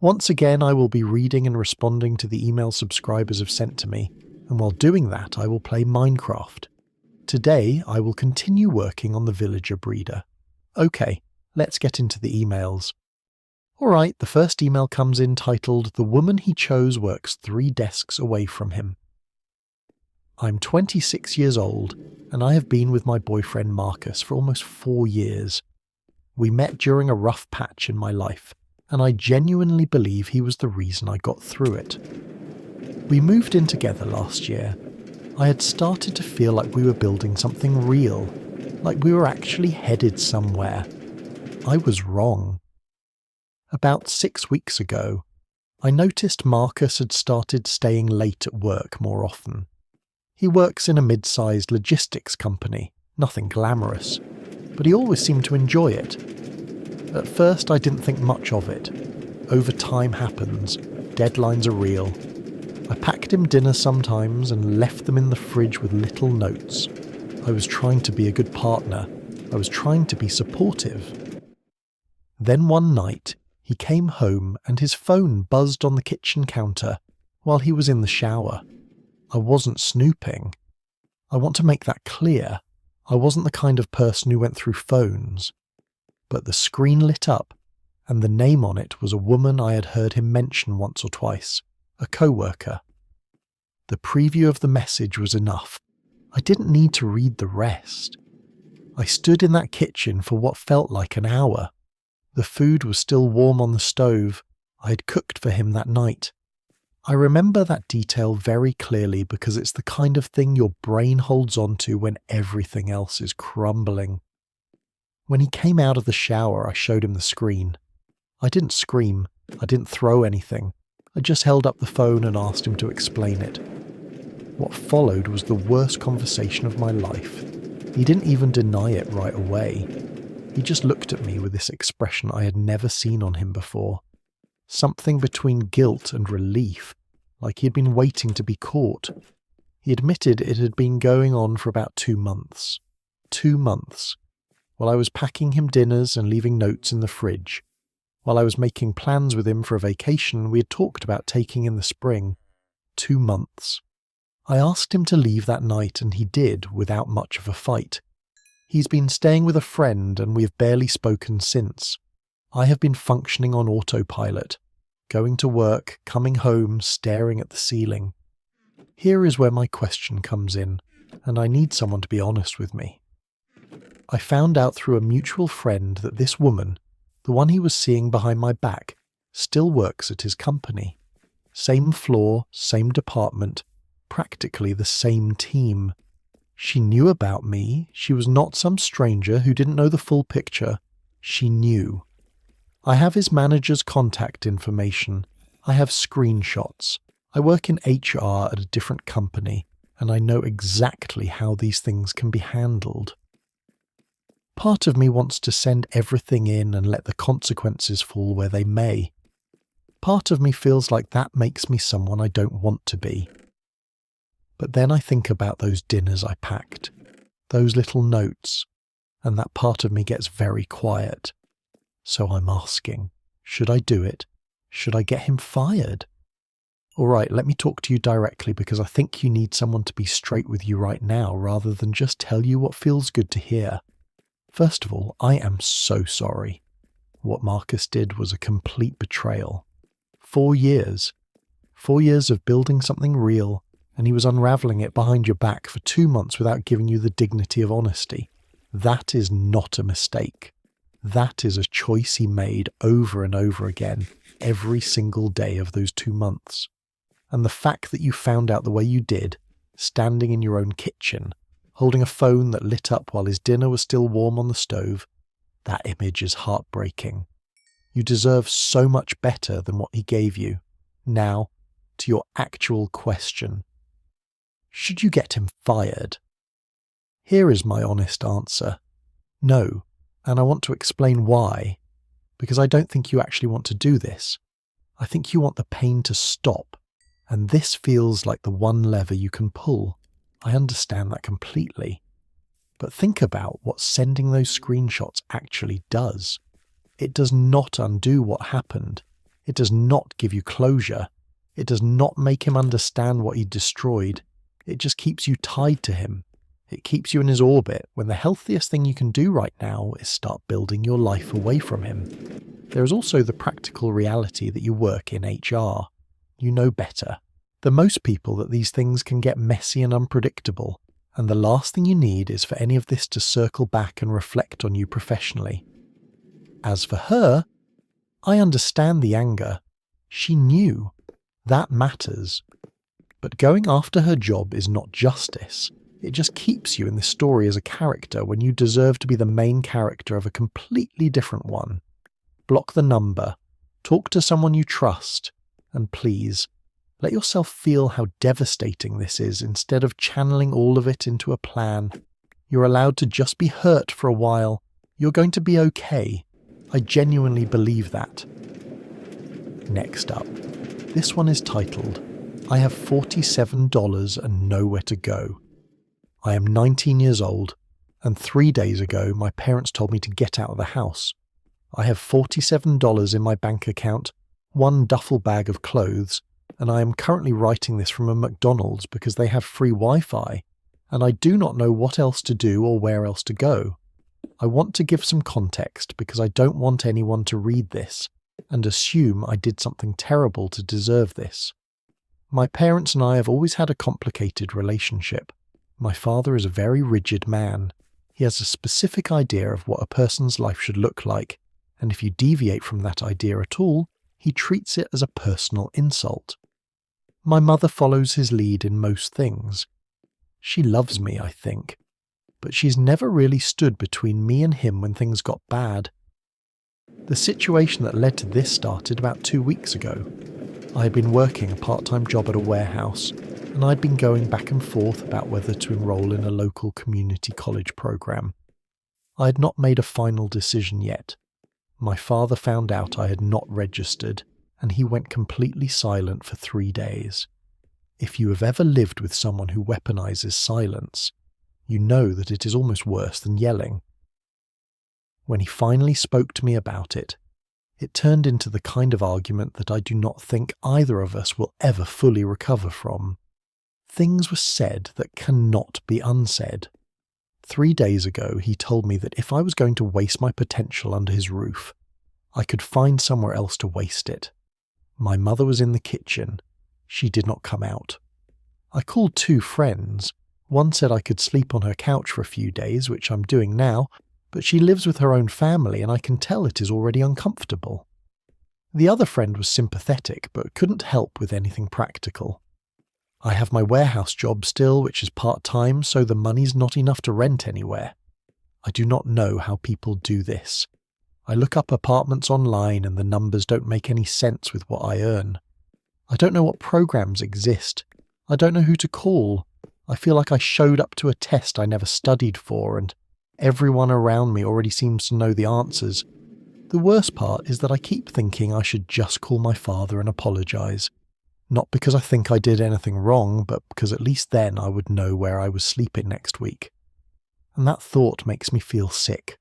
Once again, I will be reading and responding to the email subscribers have sent to me, and while doing that, I will play Minecraft. Today, I will continue working on the villager breeder. Okay, let's get into the emails. Alright, the first email comes in titled, "The woman he chose works 3 desks away from him." I'm 26 years old, and I have been with my boyfriend Marcus for almost 4 years. We met during a rough patch in my life, and I genuinely believe he was the reason I got through it. We moved in together last year. I had started to feel like we were building something real, like we were actually headed somewhere. I was wrong. About 6 weeks ago, I noticed Marcus had started staying late at work more often. He works in a mid-sized logistics company, nothing glamorous, but he always seemed to enjoy it. At first I didn't think much of it. Overtime happens, deadlines are real. I packed him dinner sometimes and left them in the fridge with little notes. I was trying to be a good partner. I was trying to be supportive. Then one night, he came home and his phone buzzed on the kitchen counter while he was in the shower. I wasn't snooping. I want to make that clear. I wasn't the kind of person who went through phones. But the screen lit up, and the name on it was a woman I had heard him mention once or twice, a co-worker. The preview of the message was enough. I didn't need to read the rest. I stood in that kitchen for what felt like an hour. The food was still warm on the stove. I had cooked for him that night. I remember that detail very clearly because it's the kind of thing your brain holds on to when everything else is crumbling. When he came out of the shower, I showed him the screen. I didn't scream. I didn't throw anything. I just held up the phone and asked him to explain it. What followed was the worst conversation of my life. He didn't even deny it right away. He just looked at me with this expression I had never seen on him before. Something between guilt and relief, like he had been waiting to be caught. He admitted it had been going on for about 2 months. 2 months. While I was packing him dinners and leaving notes in the fridge. While I was making plans with him for a vacation we had talked about taking in the spring. 2 months. I asked him to leave that night and he did without much of a fight. He's been staying with a friend and we have barely spoken since. I have been functioning on autopilot, going to work, coming home, staring at the ceiling. Here is where my question comes in, and I need someone to be honest with me. I found out through a mutual friend that this woman, the one he was seeing behind my back, still works at his company. Same floor, same department, practically the same team. She knew about me. She was not some stranger who didn't know the full picture. She knew. I have his manager's contact information. I have screenshots. I work in HR at a different company, and I know exactly how these things can be handled. Part of me wants to send everything in and let the consequences fall where they may. Part of me feels like that makes me someone I don't want to be. But then I think about those dinners I packed, those little notes, and that part of me gets very quiet. So I'm asking, should I do it? Should I get him fired? Alright, let me talk to you directly because I think you need someone to be straight with you right now rather than just tell you what feels good to hear. First of all, I am so sorry. What Marcus did was a complete betrayal. 4 years. 4 years of building something real, and he was unravelling it behind your back for 2 months without giving you the dignity of honesty. That is not a mistake. That is a choice he made over and over again, every single day of those 2 months. And the fact that you found out the way you did, standing in your own kitchen, holding a phone that lit up while his dinner was still warm on the stove, that image is heartbreaking. You deserve so much better than what he gave you. Now, to your actual question. Should you get him fired? Here is my honest answer. No, and I want to explain why. Because I don't think you actually want to do this. I think you want the pain to stop, and this feels like the one lever you can pull. I understand that completely. But think about what sending those screenshots actually does. It does not undo what happened. It does not give you closure. It does not make him understand what he destroyed. It just keeps you tied to him. It keeps you in his orbit when the healthiest thing you can do right now is start building your life away from him. There is also the practical reality that you work in HR. You know better. For most people that these things can get messy and unpredictable, and the last thing you need is for any of this to circle back and reflect on you professionally. As for her, I understand the anger. She knew. That matters. But going after her job is not justice. It just keeps you in the story as a character when you deserve to be the main character of a completely different one. Block the number. Talk to someone you trust. And please, let yourself feel how devastating this is instead of channeling all of it into a plan. You're allowed to just be hurt for a while. You're going to be okay. I genuinely believe that. Next up. This one is titled, I have $47 and nowhere to go. I am 19 years old, and 3 days ago my parents told me to get out of the house. I have $47 in my bank account, one duffel bag of clothes, and I am currently writing this from a McDonald's because they have free Wi-Fi, and I do not know what else to do or where else to go. I want to give some context because I don't want anyone to read this and assume I did something terrible to deserve this. My parents and I have always had a complicated relationship. My father is a very rigid man. He has a specific idea of what a person's life should look like, and if you deviate from that idea at all, he treats it as a personal insult. My mother follows his lead in most things. She loves me, I think, but she's never really stood between me and him when things got bad. The situation that led to this started about 2 weeks ago. I had been working a part-time job at a warehouse, and I'd been going back and forth about whether to enroll in a local community college program. I had not made a final decision yet. My father found out I had not registered, and he went completely silent for 3 days. If you have ever lived with someone who weaponizes silence, you know that it is almost worse than yelling. When he finally spoke to me about it, it turned into the kind of argument that I do not think either of us will ever fully recover from. Things were said that cannot be unsaid. 3 days ago, he told me that if I was going to waste my potential under his roof, I could find somewhere else to waste it. My mother was in the kitchen. She did not come out. I called 2 friends. One said I could sleep on her couch for a few days, which I'm doing now, but she lives with her own family and I can tell it is already uncomfortable. The other friend was sympathetic but couldn't help with anything practical. I have my warehouse job still, which is part-time, so the money's not enough to rent anywhere. I do not know how people do this. I look up apartments online and the numbers don't make any sense with what I earn. I don't know what programs exist. I don't know who to call. I feel like I showed up to a test I never studied for and everyone around me already seems to know the answers. The worst part is that I keep thinking I should just call my father and apologise. Not because I think I did anything wrong, but because at least then I would know where I was sleeping next week. And that thought makes me feel sick.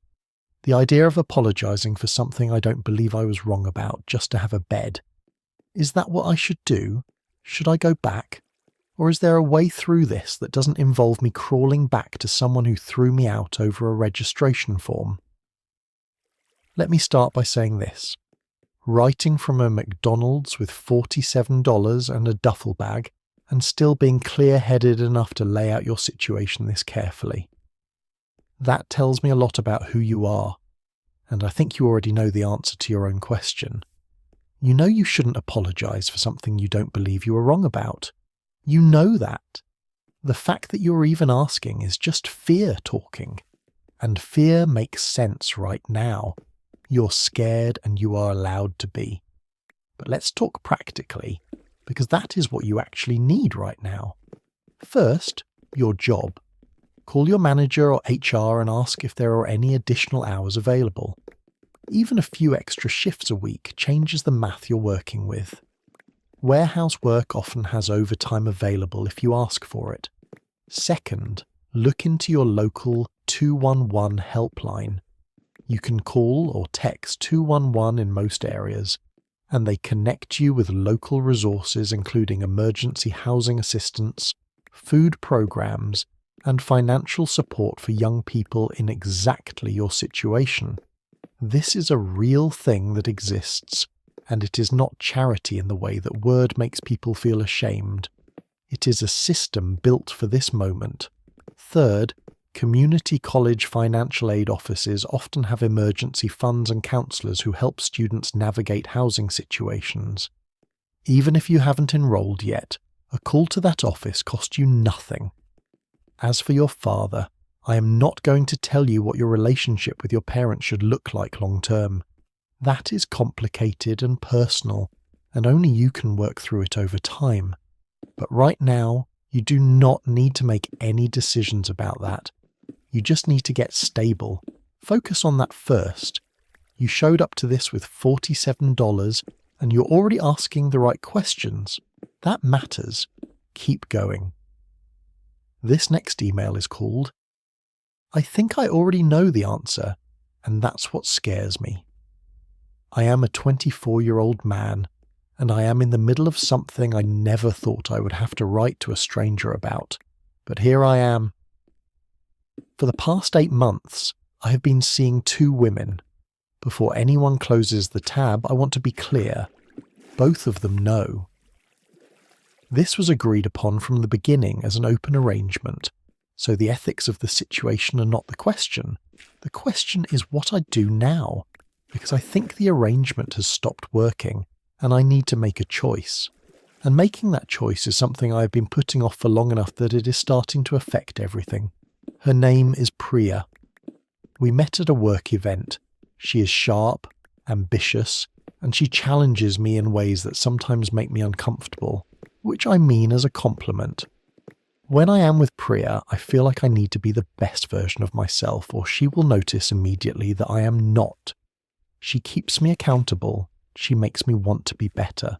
The idea of apologising for something I don't believe I was wrong about just to have a bed. Is that what I should do? Should I go back? Or is there a way through this that doesn't involve me crawling back to someone who threw me out over a registration form? Let me start by saying this. Writing from a McDonald's with $47 and a duffel bag, and still being clear-headed enough to lay out your situation this carefully. That tells me a lot about who you are, and I think you already know the answer to your own question. You know you shouldn't apologise for something you don't believe you were wrong about. You know that. The fact that you're even asking is just fear talking. And fear makes sense right now. You're scared and you are allowed to be. But let's talk practically, because that is what you actually need right now. First, your job. Call your manager or HR and ask if there are any additional hours available. Even a few extra shifts a week changes the math you're working with. Warehouse work often has overtime available if you ask for it. Second, look into your local 211 helpline. You can call or text 211 in most areas. and they connect you with local resources including emergency housing assistance, food programs, and financial support for young people in exactly your situation. This is a real thing that exists, and it is not charity in the way that word makes people feel ashamed. It is a system built for this moment. Third, community college financial aid offices often have emergency funds and counsellors who help students navigate housing situations. Even if you haven't enrolled yet, a call to that office costs you nothing. As for your father, I am not going to tell you what your relationship with your parents should look like long term. That is complicated and personal, and only you can work through it over time. But right now, you do not need to make any decisions about that. You just need to get stable. Focus on that first. You showed up to this with $47, and you're already asking the right questions. That matters. Keep going. This next email is called, I think I already know the answer, and that's what scares me. I am a 24-year-old man, and I am in the middle of something I never thought I would have to write to a stranger about. But here I am. For the past 8 months, I have been seeing 2 women. Before anyone closes the tab, I want to be clear. Both of them know. This was agreed upon from the beginning as an open arrangement, so the ethics of the situation are not the question. The question is what I do now, because I think the arrangement has stopped working, and I need to make a choice. And making that choice is something I have been putting off for long enough that it is starting to affect everything. Her name is Priya. We met at a work event. She is sharp, ambitious, and she challenges me in ways that sometimes make me uncomfortable, which I mean as a compliment. When I am with Priya, I feel like I need to be the best version of myself, or she will notice immediately that I am not. She keeps me accountable, she makes me want to be better,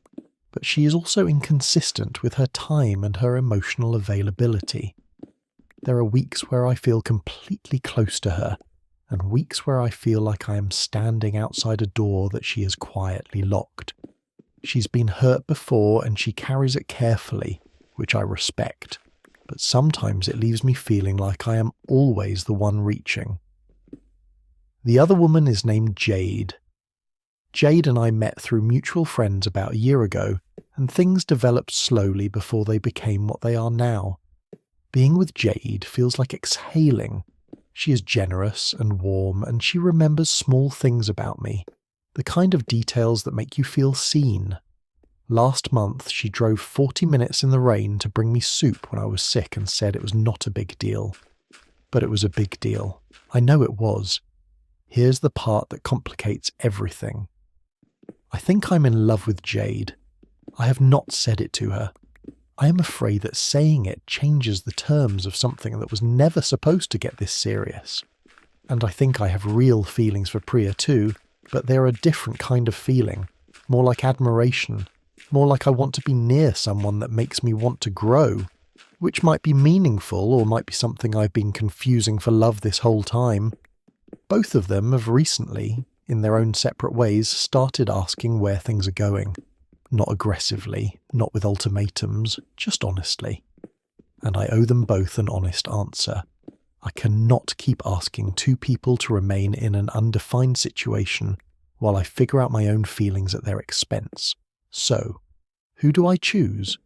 but she is also inconsistent with her time and her emotional availability. There are weeks where I feel completely close to her, and weeks where I feel like I am standing outside a door that she has quietly locked. She's been hurt before and she carries it carefully, which I respect, but sometimes it leaves me feeling like I am always the one reaching. The other woman is named Jade. Jade and I met through mutual friends about a year ago, and things developed slowly before they became what they are now. Being with Jade feels like exhaling. She is generous and warm, and she remembers small things about me, the kind of details that make you feel seen. Last month, she drove 40 minutes in the rain to bring me soup when I was sick and said it was not a big deal. But it was a big deal. I know it was. Here's the part that complicates everything. I think I'm in love with Jade. I have not said it to her. I am afraid that saying it changes the terms of something that was never supposed to get this serious. And I think I have real feelings for Priya too, but they're a different kind of feeling, more like admiration, more like I want to be near someone that makes me want to grow, which might be meaningful or might be something I've been confusing for love this whole time. Both of them have recently, in their own separate ways, started asking where things are going. Not aggressively, not with ultimatums, just honestly. And I owe them both an honest answer. I cannot keep asking 2 people to remain in an undefined situation while I figure out my own feelings at their expense. So, who do I choose?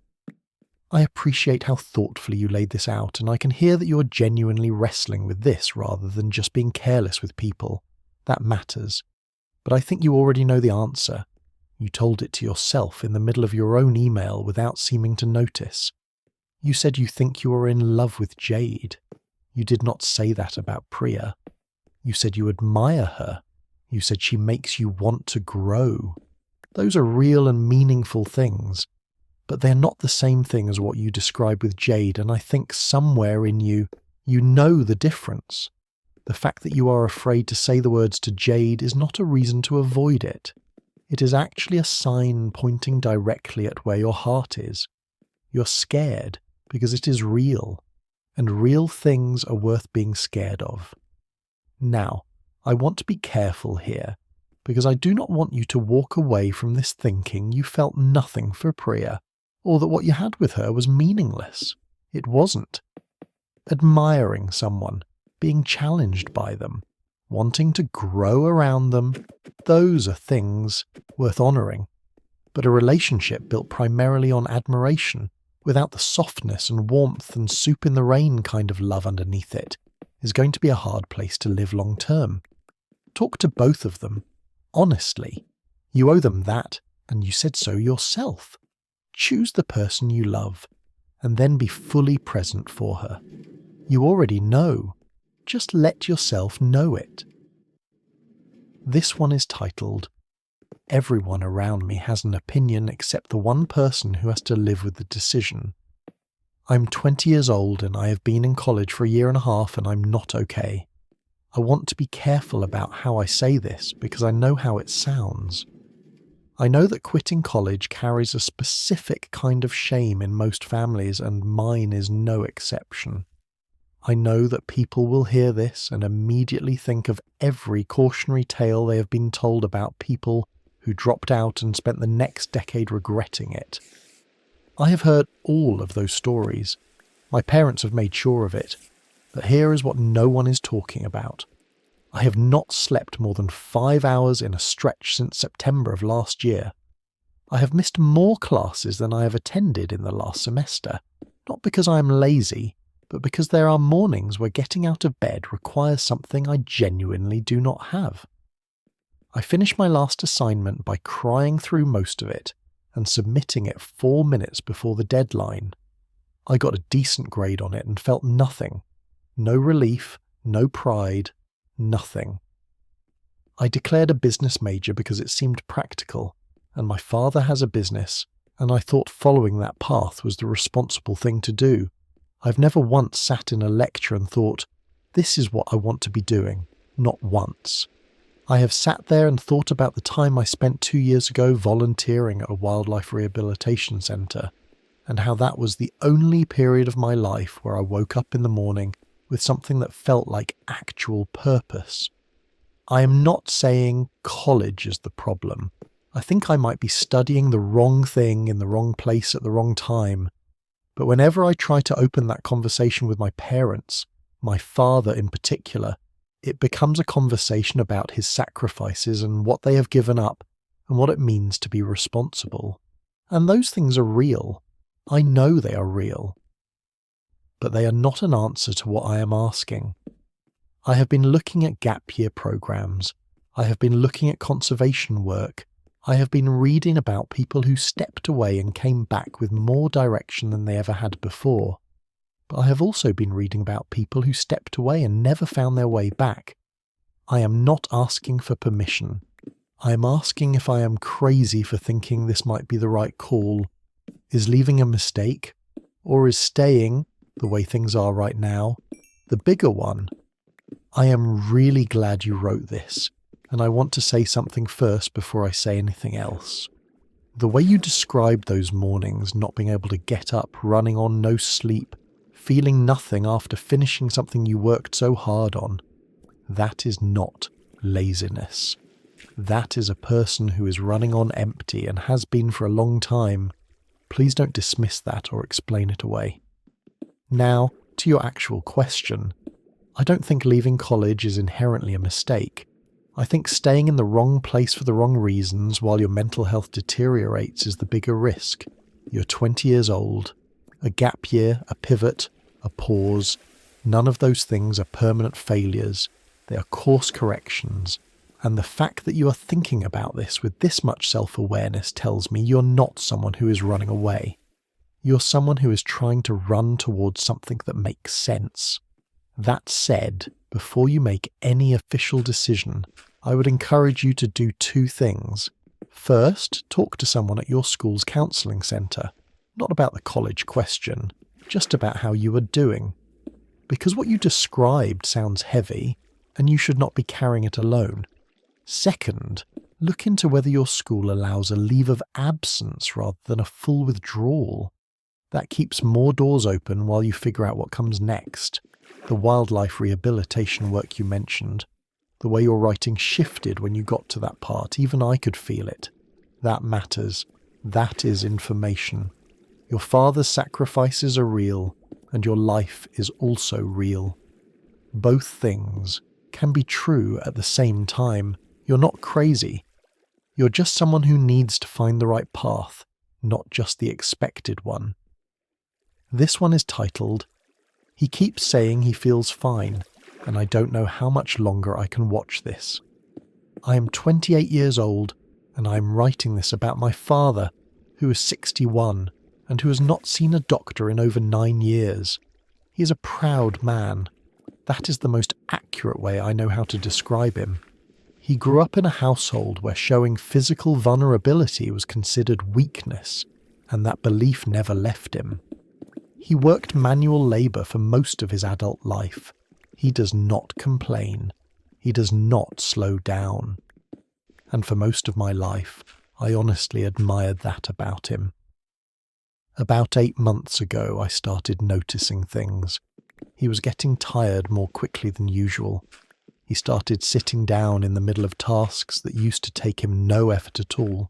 I appreciate how thoughtfully you laid this out, and I can hear that you're genuinely wrestling with this rather than just being careless with people. That matters. But I think you already know the answer. You told it to yourself in the middle of your own email without seeming to notice. You said you think you are in love with Jade. You did not say that about Priya. You said you admire her. You said she makes you want to grow. Those are real and meaningful things. But they're not the same thing as what you describe with Jade, and I think somewhere in you, you know the difference. The fact that you are afraid to say the words to Jade is not a reason to avoid it. It is actually a sign pointing directly at where your heart is. You're scared because it is real, and real things are worth being scared of. Now, I want to be careful here. because I do not want you to walk away from this thinking you felt nothing for Priya, or that what you had with her was meaningless. It wasn't. Admiring someone, being challenged by them, wanting to grow around them, those are things worth honouring. But a relationship built primarily on admiration, without the softness and warmth and soup in the rain kind of love underneath it, is going to be a hard place to live long term. Talk to both of them. Honestly. You owe them that, and you said so yourself. Choose the person you love, and then be fully present for her. You already know. Just let yourself know it. This one is titled, Everyone around me has an opinion except the one person who has to live with the decision. I'm 20 years old and I have been in college for a year and a half and I'm not okay. I want to be careful about how I say this because I know how it sounds. I know that quitting college carries a specific kind of shame in most families and mine is no exception. I know that people will hear this and immediately think of every cautionary tale they have been told about people who dropped out and spent the next decade regretting it. I have heard all of those stories. My parents have made sure of it. But here is what no one is talking about. I have not slept more than 5 hours in a stretch since September of last year. I have missed more classes than I have attended in the last semester, not because I am lazy, but because there are mornings where getting out of bed requires something I genuinely do not have. I finished my last assignment by crying through most of it and submitting it 4 minutes before the deadline. I got a decent grade on it and felt nothing. No relief, no pride, nothing. I declared a business major because it seemed practical, and my father has a business, and I thought following that path was the responsible thing to do. I've never once sat in a lecture and thought, this is what I want to be doing. Not once. I have sat there and thought about the time I spent 2 years ago volunteering at a wildlife rehabilitation centre, and how that was the only period of my life where I woke up in the morning with something that felt like actual purpose. I am not saying college is the problem. I think I might be studying the wrong thing in the wrong place at the wrong time. But whenever I try to open that conversation with my parents, my father in particular, it becomes a conversation about his sacrifices and what they have given up and what it means to be responsible. And those things are real. I know they are real. But they are not an answer to what I am asking. I have been looking at gap year programs. I have been looking at conservation work. I have been reading about people who stepped away and came back with more direction than they ever had before. But I have also been reading about people who stepped away and never found their way back. I am not asking for permission. I am asking if I am crazy for thinking this might be the right call. Is leaving a mistake? Or is staying, the way things are right now, the bigger one? I am really glad you wrote this, and I want to say something first before I say anything else. The way you described those mornings, not being able to get up, running on no sleep, feeling nothing after finishing something you worked so hard on, that is not laziness. That is a person who is running on empty and has been for a long time. Please don't dismiss that or explain it away. Now, to your actual question. I don't think leaving college is inherently a mistake. I think staying in the wrong place for the wrong reasons while your mental health deteriorates is the bigger risk. You're 20 years old. A gap year, a pivot, a pause. None of those things are permanent failures. They are course corrections. And the fact that you are thinking about this with this much self-awareness tells me you're not someone who is running away. You're someone who is trying to run towards something that makes sense. That said, before you make any official decision, I would encourage you to do 2 things. First, talk to someone at your school's counselling centre. Not about the college question, just about how you are doing. Because what you described sounds heavy, and you should not be carrying it alone. Second, look into whether your school allows a leave of absence rather than a full withdrawal. That keeps more doors open while you figure out what comes next. The wildlife rehabilitation work you mentioned. The way your writing shifted when you got to that part, even I could feel it. That matters. That is information. Your father's sacrifices are real, and your life is also real. Both things can be true at the same time. You're not crazy. You're just someone who needs to find the right path, not just the expected one. This one is titled, "He keeps saying he feels fine, and I don't know how much longer I can watch this." I am 28 years old, and I am writing this about my father, who is 61, and who has not seen a doctor in over 9 years. He is a proud man. That is the most accurate way I know how to describe him. He grew up in a household where showing physical vulnerability was considered weakness, and that belief never left him. He worked manual labour for most of his adult life. He does not complain. He does not slow down. And for most of my life, I honestly admired that about him. About 8 months ago, I started noticing things. He was getting tired more quickly than usual. He started sitting down in the middle of tasks that used to take him no effort at all.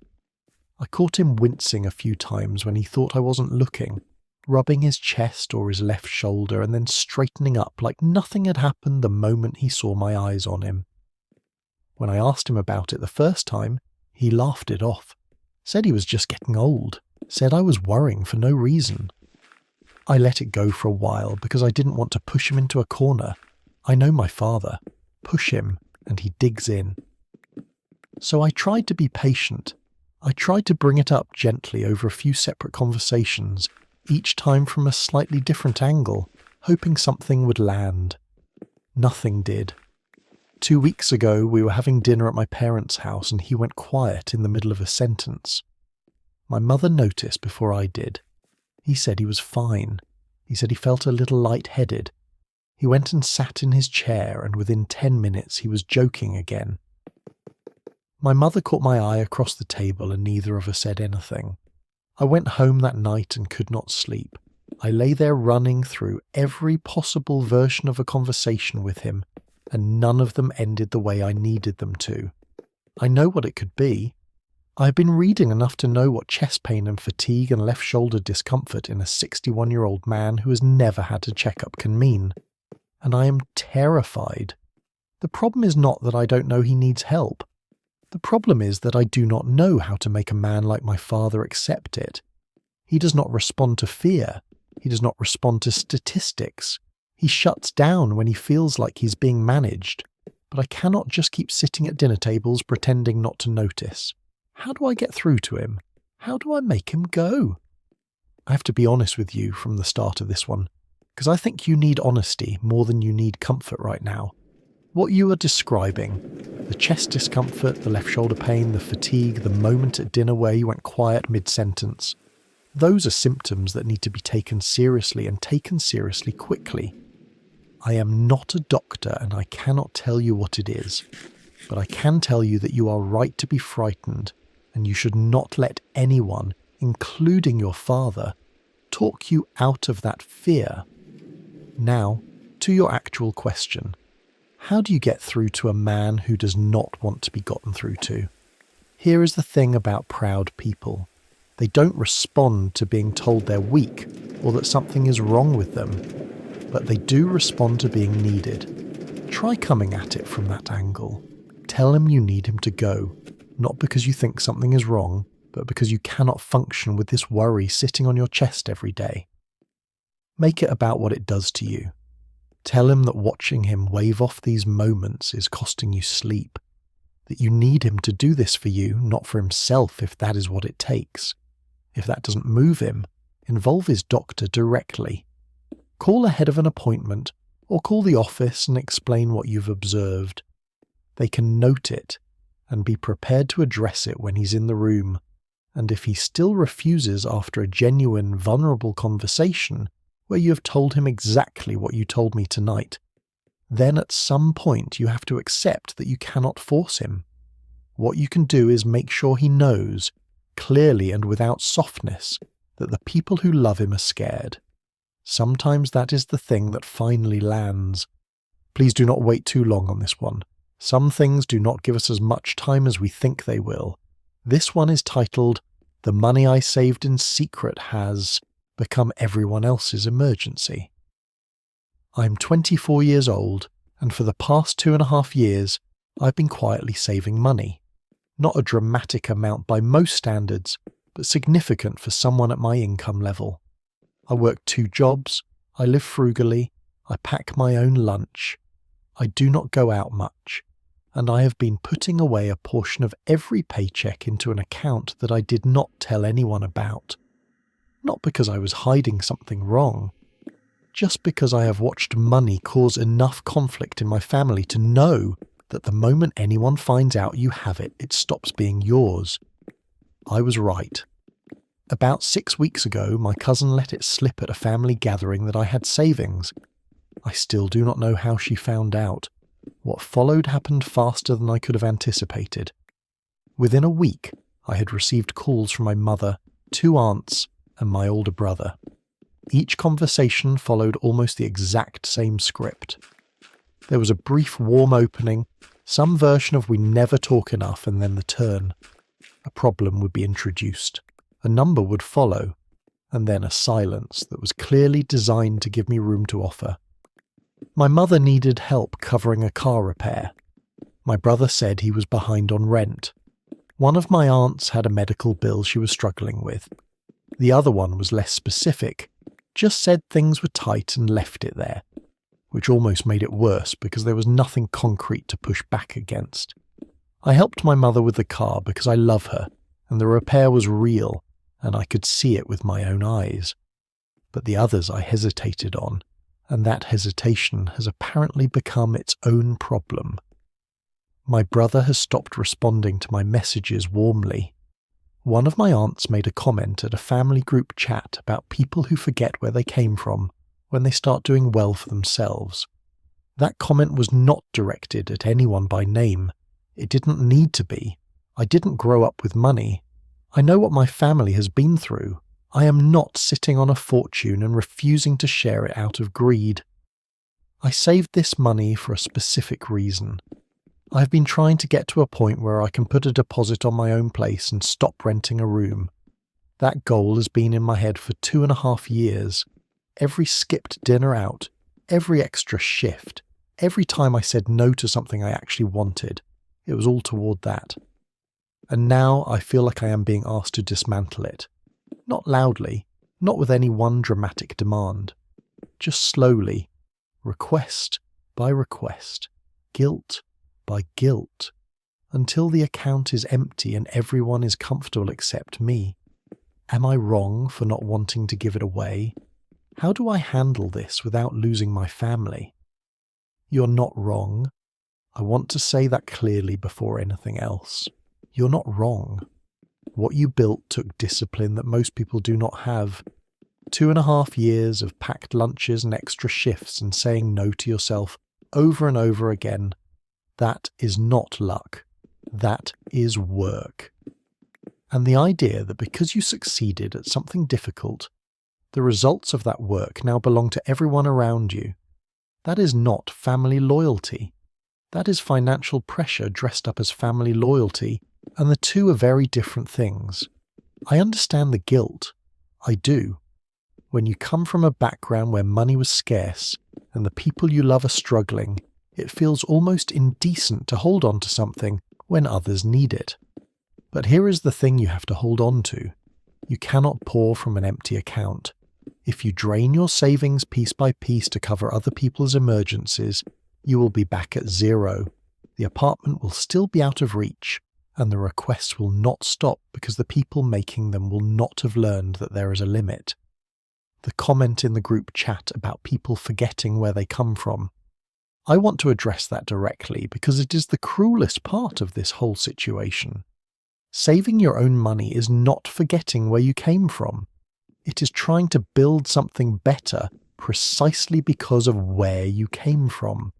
I caught him wincing a few times when he thought I wasn't looking, rubbing his chest or his left shoulder and then straightening up like nothing had happened the moment he saw my eyes on him. When I asked him about it the first time, he laughed it off, said he was just getting old, said I was worrying for no reason. I let it go for a while because I didn't want to push him into a corner. I know my father. Push him, and he digs in. So I tried to be patient. I tried to bring it up gently over a few separate conversations, each time from a slightly different angle, hoping something would land. Nothing did. 2 weeks ago, we were having dinner at my parents' house and he went quiet in the middle of a sentence. My mother noticed before I did. He said he was fine. He said he felt a little lightheaded. He went and sat in his chair, and within 10 minutes he was joking again. My mother caught my eye across the table, and neither of us said anything. I went home that night and could not sleep. I lay there running through every possible version of a conversation with him, and none of them ended the way I needed them to. I know what it could be. I have been reading enough to know what chest pain and fatigue and left shoulder discomfort in a 61-year-old man who has never had a checkup can mean. And I am terrified. The problem is not that I don't know he needs help. The problem is that I do not know how to make a man like my father accept it. He does not respond to fear. He does not respond to statistics. He shuts down when he feels like he's being managed. But I cannot just keep sitting at dinner tables pretending not to notice. How do I get through to him? How do I make him go? I have to be honest with you from the start of this one, because I think you need honesty more than you need comfort right now. What you are describing, the chest discomfort, the left shoulder pain, the fatigue, the moment at dinner where you went quiet mid-sentence, those are symptoms that need to be taken seriously and taken seriously quickly. I am not a doctor and I cannot tell you what it is, but I can tell you that you are right to be frightened, and you should not let anyone, including your father, talk you out of that fear. Now, to your actual question. How do you get through to a man who does not want to be gotten through to? Here is the thing about proud people. They don't respond to being told they're weak or that something is wrong with them, but they do respond to being needed. Try coming at it from that angle. Tell him you need him to go, not because you think something is wrong, but because you cannot function with this worry sitting on your chest every day. Make it about what it does to you. Tell him that watching him wave off these moments is costing you sleep, that you need him to do this for you, not for himself if that is what it takes. If that doesn't move him, involve his doctor directly. Call ahead of an appointment, or call the office and explain what you've observed. They can note it, and be prepared to address it when he's in the room, and if he still refuses after a genuine, vulnerable conversation, where you have told him exactly what you told me tonight, then at some point you have to accept that you cannot force him. What you can do is make sure he knows, clearly and without softness, that the people who love him are scared. Sometimes that is the thing that finally lands. Please do not wait too long on this one. Some things do not give us as much time as we think they will. This one is titled, "The Money I Saved in Secret Has Become Everyone Else's Emergency." I'm 24 years old, and for the past 2.5 years, I've been quietly saving money. Not a dramatic amount by most standards, but significant for someone at my income level. I work 2 jobs, I live frugally, I pack my own lunch, I do not go out much, and I have been putting away a portion of every paycheck into an account that I did not tell anyone about. Not because I was hiding something wrong, just because I have watched money cause enough conflict in my family to know that the moment anyone finds out you have it, it stops being yours. I was right. About 6 weeks ago, my cousin let it slip at a family gathering that I had savings. I still do not know how she found out. What followed happened faster than I could have anticipated. Within a week, I had received calls from my mother, 2 aunts, and my older brother. Each conversation followed almost the exact same script. There was a brief warm opening, some version of "we never talk enough," and then the turn. A problem would be introduced, a number would follow, and then a silence that was clearly designed to give me room to offer. My mother needed help covering a car repair. My brother said he was behind on rent. One of my aunts had a medical bill she was struggling with. The other one was less specific, just said things were tight and left it there, which almost made it worse because there was nothing concrete to push back against. I helped my mother with the car because I love her, and the repair was real, and I could see it with my own eyes. But the others I hesitated on, and that hesitation has apparently become its own problem. My brother has stopped responding to my messages warmly. One of my aunts made a comment at a family group chat about people who forget where they came from when they start doing well for themselves. That comment was not directed at anyone by name. It didn't need to be. I didn't grow up with money. I know what my family has been through. I am not sitting on a fortune and refusing to share it out of greed. I saved this money for a specific reason. I have been trying to get to a point where I can put a deposit on my own place and stop renting a room. That goal has been in my head for 2.5 years. Every skipped dinner out, every extra shift, every time I said no to something I actually wanted, it was all toward that. And now I feel like I am being asked to dismantle it. Not loudly, not with any one dramatic demand. Just slowly, request by request, guilt by guilt, until the account is empty and everyone is comfortable except me. Am I wrong for not wanting to give it away? How do I handle this without losing my family? You're not wrong. I want to say that clearly before anything else. You're not wrong. What you built took discipline that most people do not have. 2.5 years of packed lunches and extra shifts and saying no to yourself over and over again. That is not luck. That is work. And the idea that because you succeeded at something difficult, the results of that work now belong to everyone around you, that is not family loyalty. That is financial pressure dressed up as family loyalty, and the two are very different things. I understand the guilt. I do. When you come from a background where money was scarce, and the people you love are struggling, it feels almost indecent to hold on to something when others need it. But here is the thing you have to hold on to. You cannot pour from an empty account. If you drain your savings piece by piece to cover other people's emergencies, you will be back at zero. The apartment will still be out of reach, and the requests will not stop because the people making them will not have learned that there is a limit. The comment in the group chat about people forgetting where they come from. I want to address that directly because it is the cruelest part of this whole situation. Saving your own money is not forgetting where you came from. It is trying to build something better precisely because of where you came from.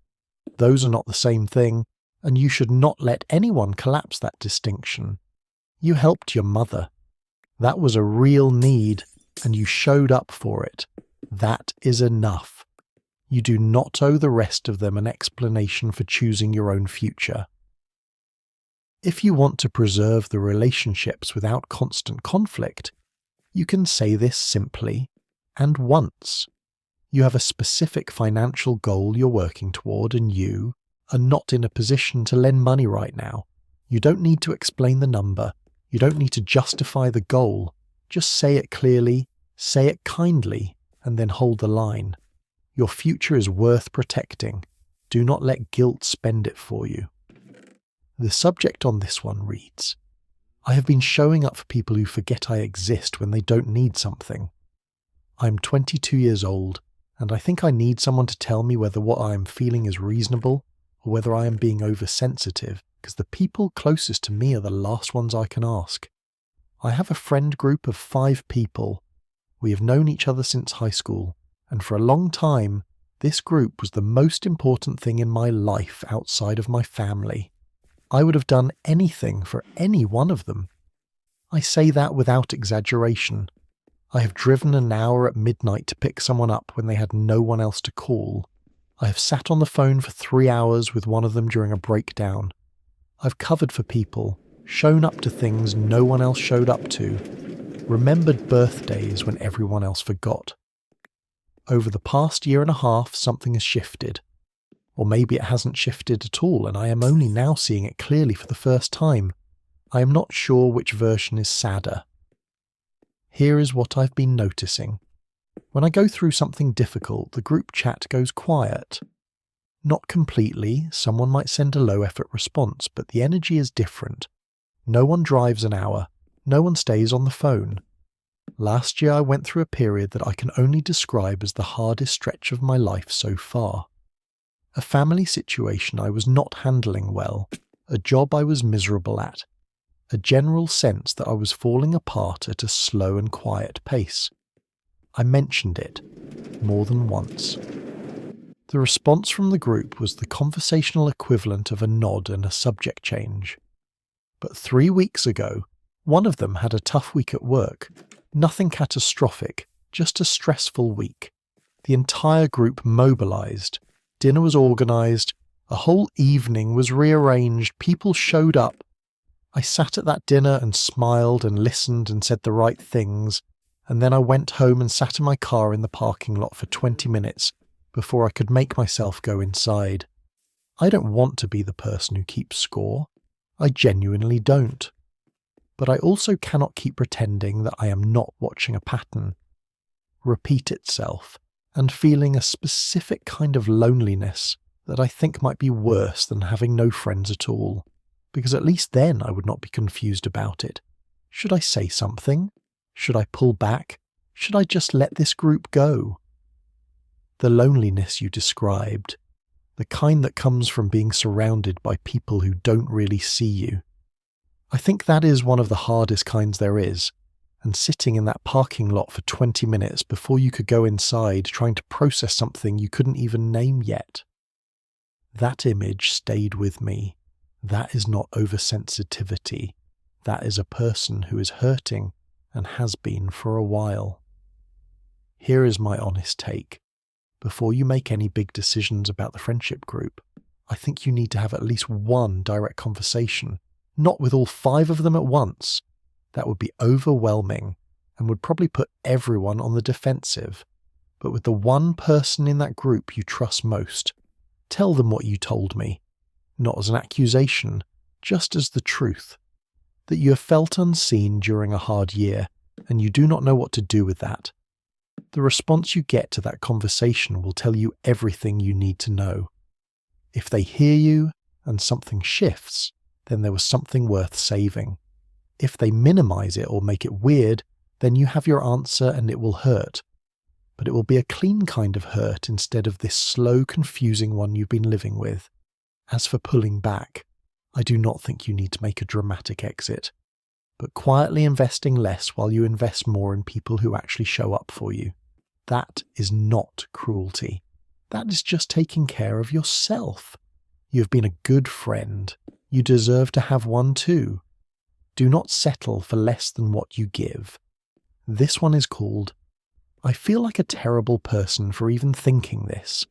Those are not the same thing, and you should not let anyone collapse that distinction. You helped your mother. That was a real need, and you showed up for it. That is enough. You do not owe the rest of them an explanation for choosing your own future. If you want to preserve the relationships without constant conflict, you can say this simply and once. You have a specific financial goal you're working toward, and you are not in a position to lend money right now. You don't need to explain the number. You don't need to justify the goal. Just say it clearly, say it kindly, and then hold the line. Your future is worth protecting. Do not let guilt spend it for you. The subject on this one reads, I have been showing up for people who forget I exist when they don't need something. I'm 22 years old, and I think I need someone to tell me whether what I am feeling is reasonable or whether I am being oversensitive, because the people closest to me are the last ones I can ask. I have a friend group of 5 people. We have known each other since high school, and for a long time, this group was the most important thing in my life outside of my family. I would have done anything for any one of them. I say that without exaggeration. I have driven an hour at midnight to pick someone up when they had no one else to call. I have sat on the phone for 3 hours with one of them during a breakdown. I've covered for people, shown up to things no one else showed up to, remembered birthdays when everyone else forgot. Over the past year and a half, something has shifted. Or maybe it hasn't shifted at all, and I am only now seeing it clearly for the first time. I am not sure which version is sadder. Here is what I've been noticing. When I go through something difficult, the group chat goes quiet. Not completely, someone might send a low-effort response, but the energy is different. No one drives an hour. No one stays on the phone. Last year I went through a period that I can only describe as the hardest stretch of my life so far. A family situation I was not handling well, a job I was miserable at, a general sense that I was falling apart at a slow and quiet pace. I mentioned it more than once. The response from the group was the conversational equivalent of a nod and a subject change. But 3 weeks ago, one of them had a tough week at work. Nothing catastrophic, just a stressful week. The entire group mobilized. Dinner was organized. A whole evening was rearranged. People showed up. I sat at that dinner and smiled and listened and said the right things, and then I went home and sat in my car in the parking lot for 20 minutes before I could make myself go inside. I don't want to be the person who keeps score. I genuinely don't. But I also cannot keep pretending that I am not watching a pattern repeat itself and feeling a specific kind of loneliness that I think might be worse than having no friends at all, because at least then I would not be confused about it. Should I say something? Should I pull back? Should I just let this group go? The loneliness you described, the kind that comes from being surrounded by people who don't really see you. I think that is one of the hardest kinds there is, and sitting in that parking lot for 20 minutes before you could go inside trying to process something you couldn't even name yet. That image stayed with me. That is not oversensitivity. That is a person who is hurting and has been for a while. Here is my honest take. Before you make any big decisions about the friendship group, I think you need to have at least one direct conversation, not with all 5 of them at once. That would be overwhelming and would probably put everyone on the defensive. But with the one person in that group you trust most, tell them what you told me, not as an accusation, just as the truth, that you have felt unseen during a hard year and you do not know what to do with that. The response you get to that conversation will tell you everything you need to know. If they hear you and something shifts, then there was something worth saving. If they minimize it or make it weird, then you have your answer and it will hurt. But it will be a clean kind of hurt instead of this slow, confusing one you've been living with. As for pulling back, I do not think you need to make a dramatic exit, but quietly investing less while you invest more in people who actually show up for you. That is not cruelty. That is just taking care of yourself. You have been a good friend. You deserve to have one too. Do not settle for less than what you give. This one is called, I feel like a terrible person for even thinking this.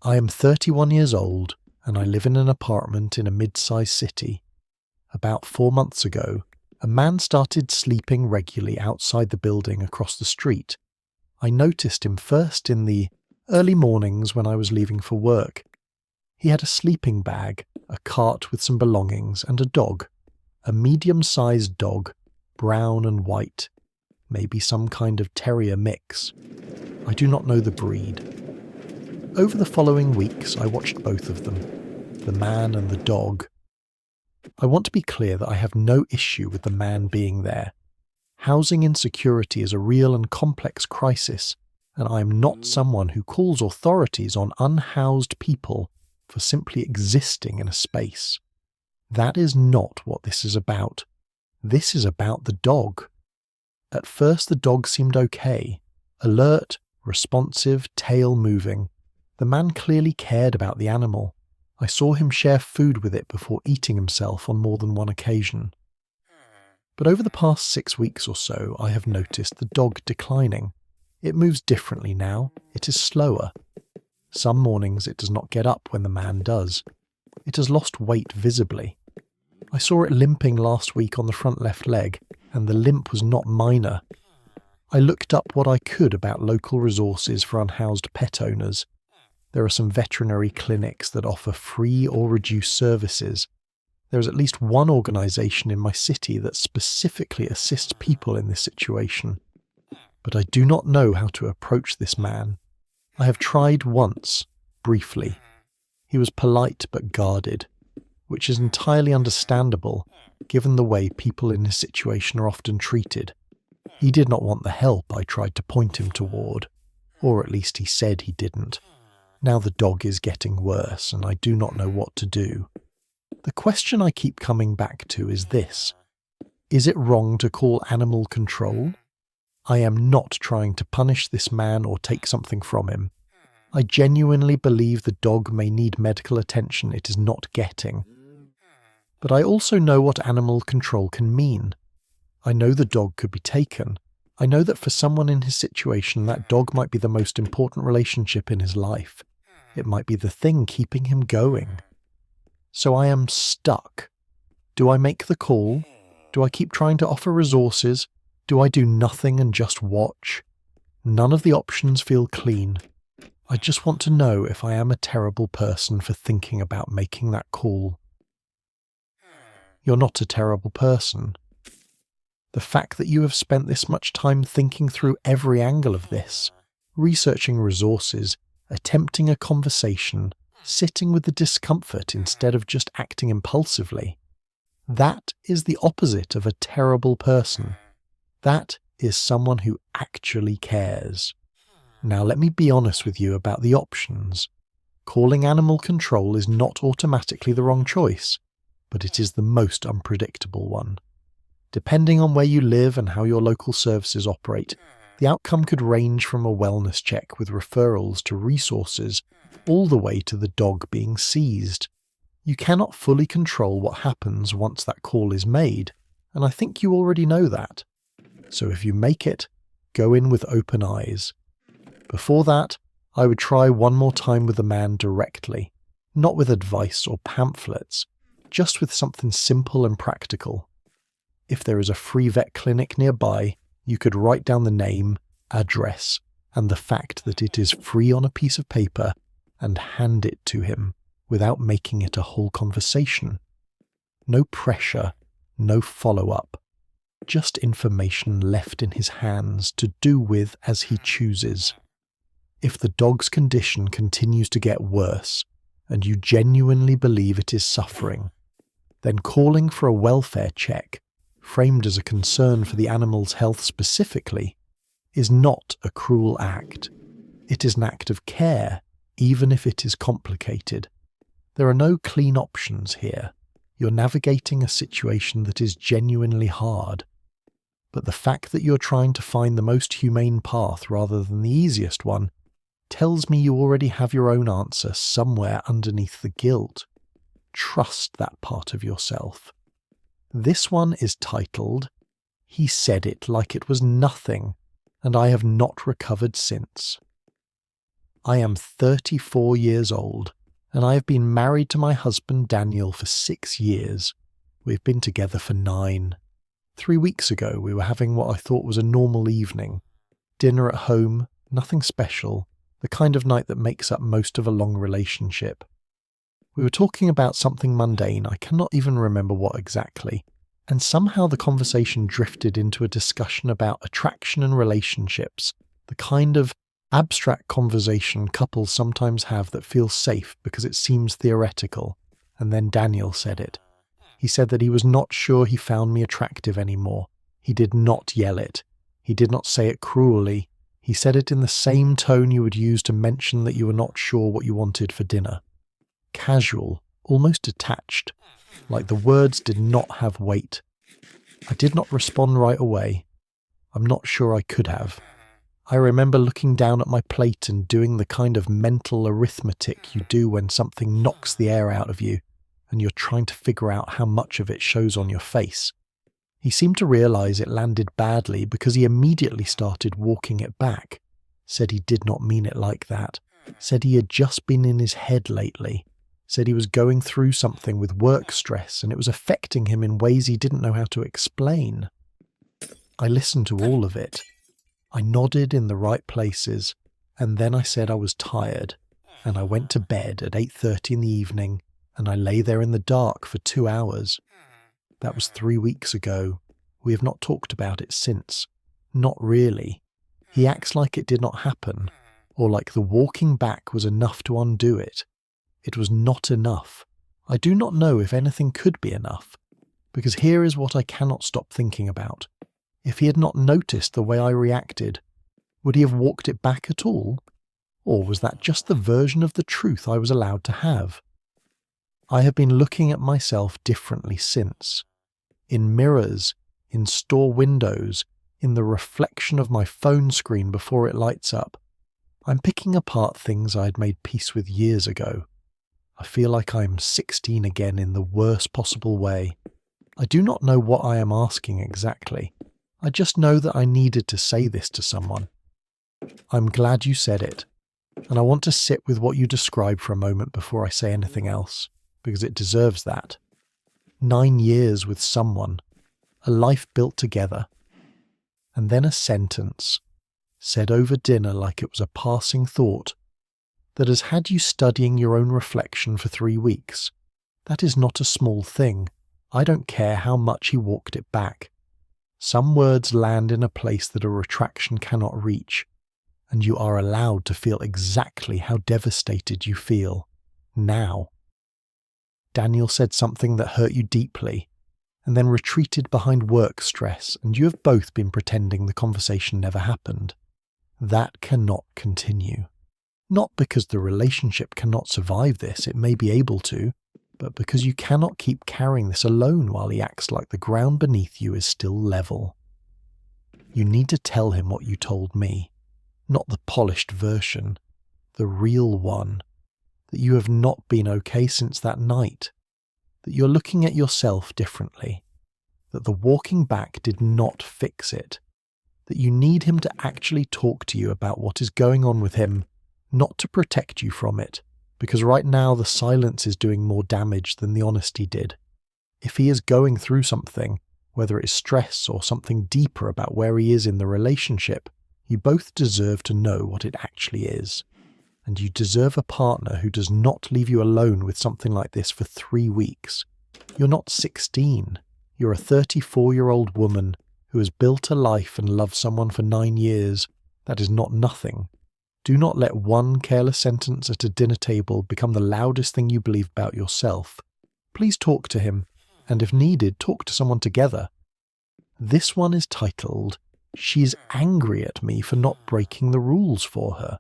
I am 31 years old and I live in an apartment in a mid-sized city. About 4 months ago, a man started sleeping regularly outside the building across the street. I noticed him first in the early mornings when I was leaving for work. He had a sleeping bag, a cart with some belongings, and a dog. A medium-sized dog, brown and white. Maybe some kind of terrier mix. I do not know the breed. Over the following weeks, I watched both of them, the man and the dog. I want to be clear that I have no issue with the man being there. Housing insecurity is a real and complex crisis, and I am not someone who calls authorities on unhoused people for simply existing in a space. That is not what this is about. This is about the dog. At first the dog seemed okay. Alert, responsive, tail moving. The man clearly cared about the animal. I saw him share food with it before eating himself on more than one occasion. But over the past 6 weeks or so, I have noticed the dog declining. It moves differently now. It is slower. Some mornings it does not get up when the man does. It has lost weight visibly. I saw it limping last week on the front left leg, and the limp was not minor. I looked up what I could about local resources for unhoused pet owners. There are some veterinary clinics that offer free or reduced services. There is at least one organisation in my city that specifically assists people in this situation. But I do not know how to approach this man. I have tried once, briefly. He was polite but guarded, which is entirely understandable given the way people in his situation are often treated. He did not want the help I tried to point him toward, or at least he said he didn't. Now the dog is getting worse and I do not know what to do. The question I keep coming back to is this. Is it wrong to call animal control? I am not trying to punish this man or take something from him. I genuinely believe the dog may need medical attention it is not getting. But I also know what animal control can mean. I know the dog could be taken. I know that for someone in his situation, that dog might be the most important relationship in his life. It might be the thing keeping him going. So I am stuck. Do I make the call? Do I keep trying to offer resources? Do I do nothing and just watch? None of the options feel clean. I just want to know if I am a terrible person for thinking about making that call. You're not a terrible person. The fact that you have spent this much time thinking through every angle of this, researching resources, attempting a conversation, sitting with the discomfort instead of just acting impulsively, that is the opposite of a terrible person. That is someone who actually cares. Now let me be honest with you about the options. Calling animal control is not automatically the wrong choice, but it is the most unpredictable one. Depending on where you live and how your local services operate, the outcome could range from a wellness check with referrals to resources, all the way to the dog being seized. You cannot fully control what happens once that call is made, and I think you already know that. So if you make it, go in with open eyes. Before that, I would try one more time with the man directly, not with advice or pamphlets, just with something simple and practical. If there is a free vet clinic nearby, you could write down the name, address, and the fact that it is free on a piece of paper and hand it to him without making it a whole conversation. No pressure, no follow-up. Just information left in his hands to do with as he chooses. If the dog's condition continues to get worse, and you genuinely believe it is suffering, then calling for a welfare check, framed as a concern for the animal's health specifically, is not a cruel act. It is an act of care, even if it is complicated. There are no clean options here. You're navigating a situation that is genuinely hard. But the fact that you're trying to find the most humane path rather than the easiest one tells me you already have your own answer somewhere underneath the guilt. Trust that part of yourself. This one is titled, "He Said It Like It Was Nothing, and I Have Not Recovered Since." I am 34 years old, and I have been married to my husband Daniel for 6 years. We've been together for 9. 3 weeks ago, we were having what I thought was a normal evening. Dinner at home, nothing special, the kind of night that makes up most of a long relationship. We were talking about something mundane, I cannot even remember what exactly, and somehow the conversation drifted into a discussion about attraction and relationships, the kind of abstract conversation couples sometimes have that feels safe because it seems theoretical. And then Daniel said it. He said that he was not sure he found me attractive anymore. He did not yell it. He did not say it cruelly. He said it in the same tone you would use to mention that you were not sure what you wanted for dinner. Casual, almost detached, like the words did not have weight. I did not respond right away. I'm not sure I could have. I remember looking down at my plate and doing the kind of mental arithmetic you do when something knocks the air out of you, and you're trying to figure out how much of it shows on your face. He seemed to realise it landed badly because he immediately started walking it back, said he did not mean it like that, said he had just been in his head lately, said he was going through something with work stress and it was affecting him in ways he didn't know how to explain. I listened to all of it. I nodded in the right places, and then I said I was tired, and I went to bed at 8:30 in the evening, and I lay there in the dark for 2 hours. That was 3 weeks ago. We have not talked about it since. Not really. He acts like it did not happen, or like the walking back was enough to undo it. It was not enough. I do not know if anything could be enough, because here is what I cannot stop thinking about. If he had not noticed the way I reacted, would he have walked it back at all? Or was that just the version of the truth I was allowed to have? I have been looking at myself differently since. In mirrors, in store windows, in the reflection of my phone screen before it lights up. I'm picking apart things I had made peace with years ago. I feel like I'm 16 again in the worst possible way. I do not know what I am asking exactly. I just know that I needed to say this to someone. I'm glad you said it, and I want to sit with what you described for a moment before I say anything else, because it deserves that. 9 years with someone, a life built together, and then a sentence, said over dinner like it was a passing thought, that has had you studying your own reflection for 3 weeks. That is not a small thing. I don't care how much he walked it back. Some words land in a place that a retraction cannot reach, and you are allowed to feel exactly how devastated you feel, now. Daniel said something that hurt you deeply, and then retreated behind work stress, and you have both been pretending the conversation never happened. That cannot continue. Not because the relationship cannot survive this, it may be able to, but because you cannot keep carrying this alone while he acts like the ground beneath you is still level. You need to tell him what you told me, not the polished version, the real one, that you have not been okay since that night, that you're looking at yourself differently, that the walking back did not fix it, that you need him to actually talk to you about what is going on with him, not to protect you from it, because right now the silence is doing more damage than the honesty did. If he is going through something, whether it is stress or something deeper about where he is in the relationship, you both deserve to know what it actually is. And you deserve a partner who does not leave you alone with something like this for 3 weeks. You're not 16. You're a 34-year-old woman who has built a life and loved someone for 9 years. That is not nothing. Do not let one careless sentence at a dinner table become the loudest thing you believe about yourself. Please talk to him, and if needed, talk to someone together. This one is titled, "She's Angry at Me for Not Breaking the Rules for Her."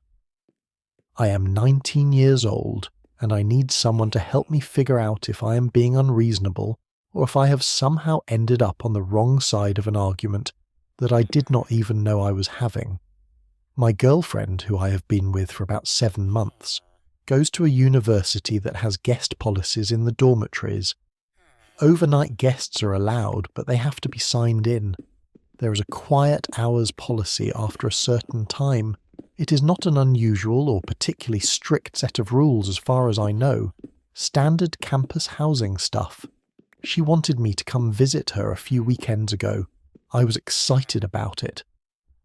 I am 19 years old, and I need someone to help me figure out if I am being unreasonable, or if I have somehow ended up on the wrong side of an argument that I did not even know I was having. My girlfriend, who I have been with for about 7 months, goes to a university that has guest policies in the dormitories. Overnight guests are allowed, but they have to be signed in. There is a quiet hours policy after a certain time, It is not an unusual or particularly strict set of rules as far as I know. Standard campus housing stuff. She wanted me to come visit her a few weekends ago. I was excited about it.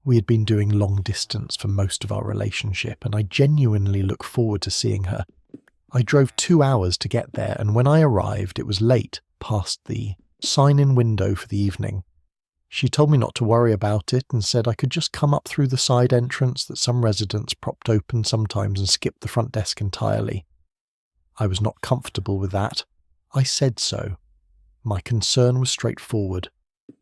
We had been doing long distance for most of our relationship, and I genuinely look forward to seeing her. I drove 2 hours to get there, and when I arrived it was late, past the sign-in window for the evening. She told me not to worry about it and said I could just come up through the side entrance that some residents propped open sometimes and skip the front desk entirely. I was not comfortable with that. I said so. My concern was straightforward.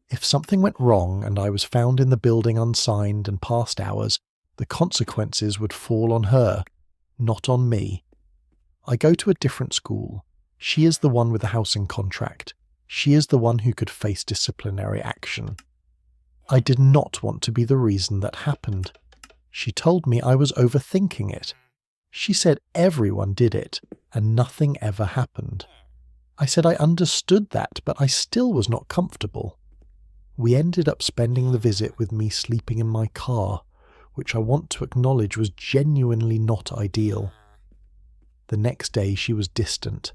If something went wrong and I was found in the building unsigned and past hours, the consequences would fall on her, not on me. I go to a different school. She is the one with the housing contract. She is the one who could face disciplinary action. I did not want to be the reason that happened. She told me I was overthinking it. She said everyone did it, and nothing ever happened. I said I understood that, but I still was not comfortable. We ended up spending the visit with me sleeping in my car, which I want to acknowledge was genuinely not ideal. The next day she was distant.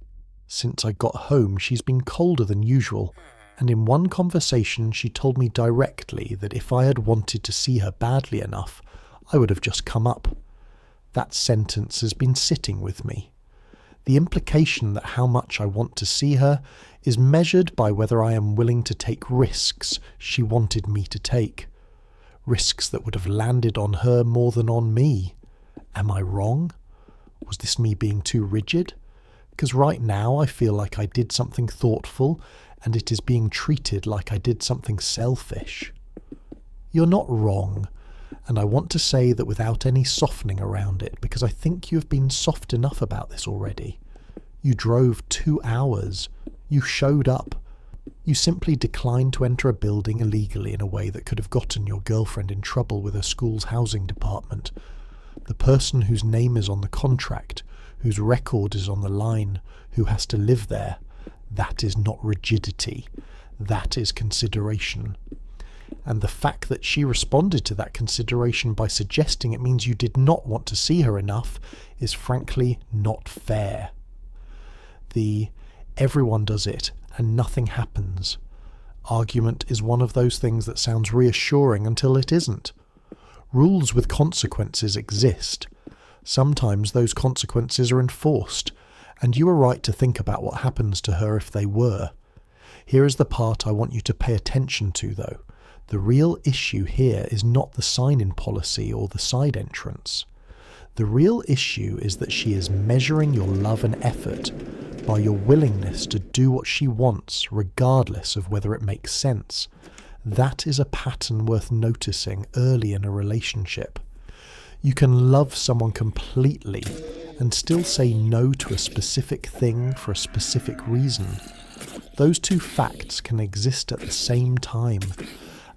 Since I got home she's been colder than usual, and in one conversation she told me directly that if I had wanted to see her badly enough, I would have just come up. That sentence has been sitting with me. The implication that how much I want to see her is measured by whether I am willing to take risks she wanted me to take. Risks that would have landed on her more than on me. Am I wrong? Was this me being too rigid? Because right now I feel like I did something thoughtful and it is being treated like I did something selfish. You're not wrong, and I want to say that without any softening around it, because I think you have been soft enough about this already. You drove 2 hours. You showed up. You simply declined to enter a building illegally in a way that could have gotten your girlfriend in trouble with her school's housing department. The person whose name is on the contract, whose record is on the line, who has to live there, that is not rigidity. That is consideration. And the fact that she responded to that consideration by suggesting it means you did not want to see her enough is frankly not fair. The everyone does it and nothing happens argument is one of those things that sounds reassuring until it isn't. Rules with consequences exist. Sometimes those consequences are enforced, and you are right to think about what happens to her if they were. Here is the part I want you to pay attention to, though. The real issue here is not the sign-in policy or the side entrance. The real issue is that she is measuring your love and effort by your willingness to do what she wants, regardless of whether it makes sense. That is a pattern worth noticing early in a relationship. You can love someone completely and still say no to a specific thing for a specific reason. Those two facts can exist at the same time.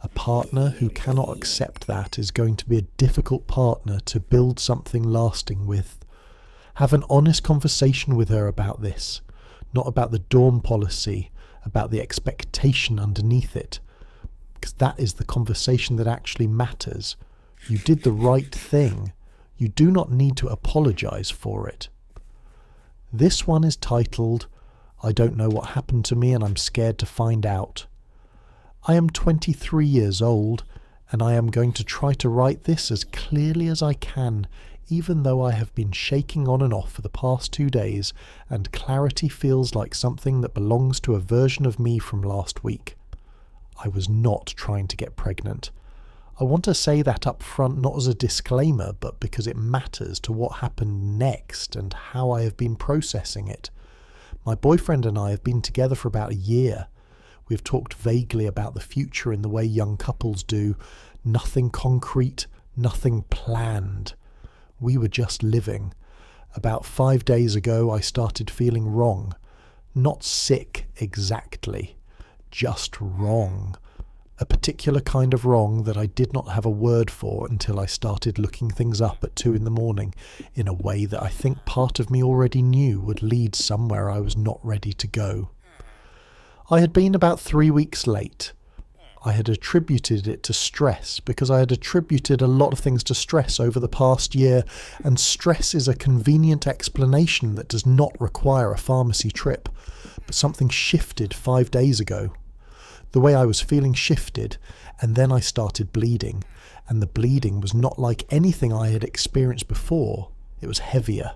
A partner who cannot accept that is going to be a difficult partner to build something lasting with. Have an honest conversation with her about this, not about the dorm policy, about the expectation underneath it, because that is the conversation that actually matters. You did the right thing. You do not need to apologize for it. This one is titled, I don't know what happened to me and I'm scared to find out. I am 23 years old, and I am going to try to write this as clearly as I can, even though I have been shaking on and off for the past 2 days, and clarity feels like something that belongs to a version of me from last week. I was not trying to get pregnant. I want to say that up front, not as a disclaimer, but because it matters to what happened next and how I have been processing it. My boyfriend and I have been together for about a year. We've talked vaguely about the future in the way young couples do. Nothing concrete, nothing planned. We were just living. About 5 days ago, I started feeling wrong. Not sick exactly, just wrong. A particular kind of wrong that I did not have a word for until I started looking things up at 2 a.m. in a way that I think part of me already knew would lead somewhere I was not ready to go. I had been about 3 weeks late. I had attributed it to stress because I had attributed a lot of things to stress over the past year, and stress is a convenient explanation that does not require a pharmacy trip. But something shifted 5 days ago. The way I was feeling shifted, and then I started bleeding, and the bleeding was not like anything I had experienced before. It was heavier.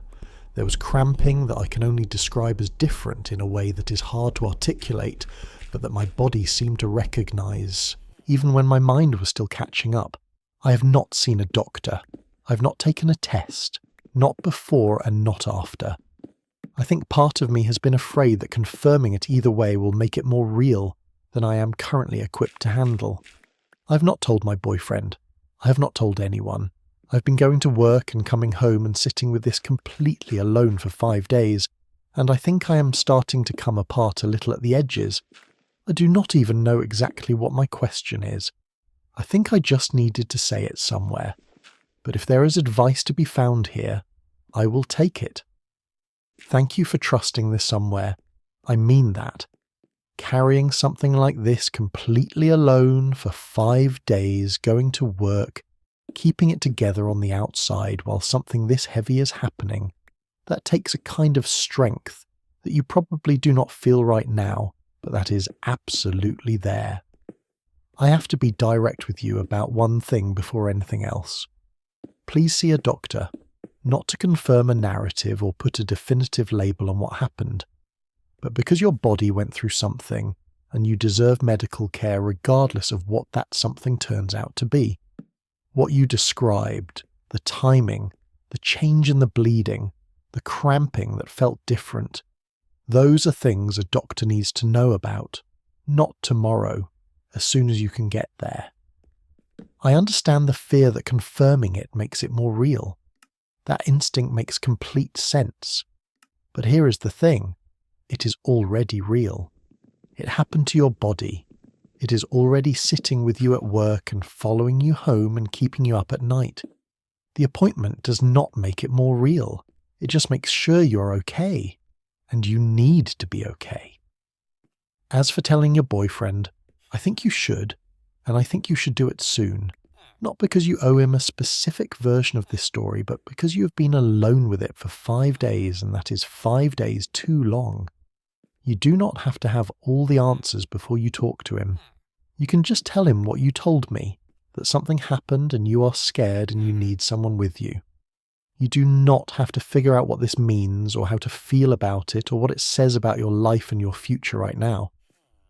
There was cramping that I can only describe as different in a way that is hard to articulate, but that my body seemed to recognise, even when my mind was still catching up. I have not seen a doctor. I have not taken a test. Not before and not after. I think part of me has been afraid that confirming it either way will make it more real than I am currently equipped to handle. I have not told my boyfriend. I have not told anyone. I've been going to work and coming home and sitting with this completely alone for 5 days, and I think I am starting to come apart a little at the edges. I do not even know exactly what my question is. I think I just needed to say it somewhere. But if there is advice to be found here, I will take it. Thank you for trusting this somewhere. I mean that. Carrying something like this completely alone for 5 days, going to work, keeping it together on the outside while something this heavy is happening, that takes a kind of strength that you probably do not feel right now, but that is absolutely there. I have to be direct with you about one thing before anything else. Please see a doctor, not to confirm a narrative or put a definitive label on what happened, but because your body went through something and you deserve medical care regardless of what that something turns out to be. What you described, the timing, the change in the bleeding, the cramping that felt different, those are things a doctor needs to know about, not tomorrow, as soon as you can get there. I understand the fear that confirming it makes it more real. That instinct makes complete sense. But here is the thing. It is already real. It happened to your body. It is already sitting with you at work and following you home and keeping you up at night. The appointment does not make it more real. It just makes sure you're okay. And you need to be okay. As for telling your boyfriend, I think you should, and I think you should do it soon. Not because you owe him a specific version of this story, but because you have been alone with it for 5 days, and that is 5 days too long. You do not have to have all the answers before you talk to him. You can just tell him what you told me, that something happened and you are scared and you need someone with you. You do not have to figure out what this means or how to feel about it or what it says about your life and your future right now.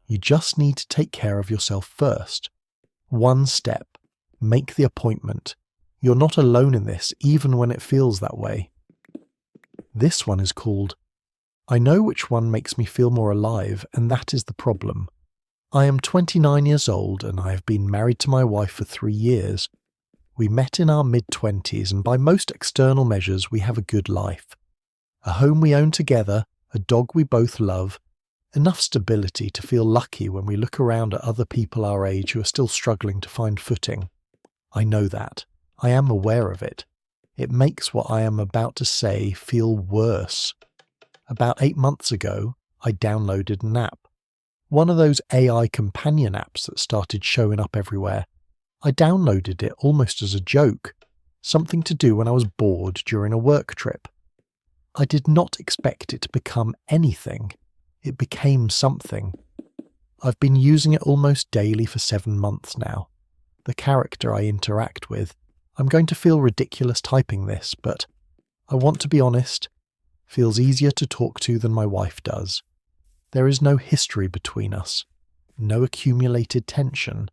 You just need to take care of yourself first. One step. Make the appointment. You're not alone in this, even when it feels that way. This one is called, I know which one makes me feel more alive, and that is the problem. I am 29 years old and I have been married to my wife for 3 years. We met in our mid-20s and by most external measures we have a good life. A home we own together, a dog we both love, enough stability to feel lucky when we look around at other people our age who are still struggling to find footing. I know that. I am aware of it. It makes what I am about to say feel worse. About 8 months ago, I downloaded an app. One of those AI companion apps that started showing up everywhere. I downloaded it almost as a joke, something to do when I was bored during a work trip. I did not expect it to become anything. It became something. I've been using it almost daily for 7 months now. The character I interact with. I'm going to feel ridiculous typing this, but I want to be honest, feels easier to talk to than my wife does. There is no history between us, no accumulated tension,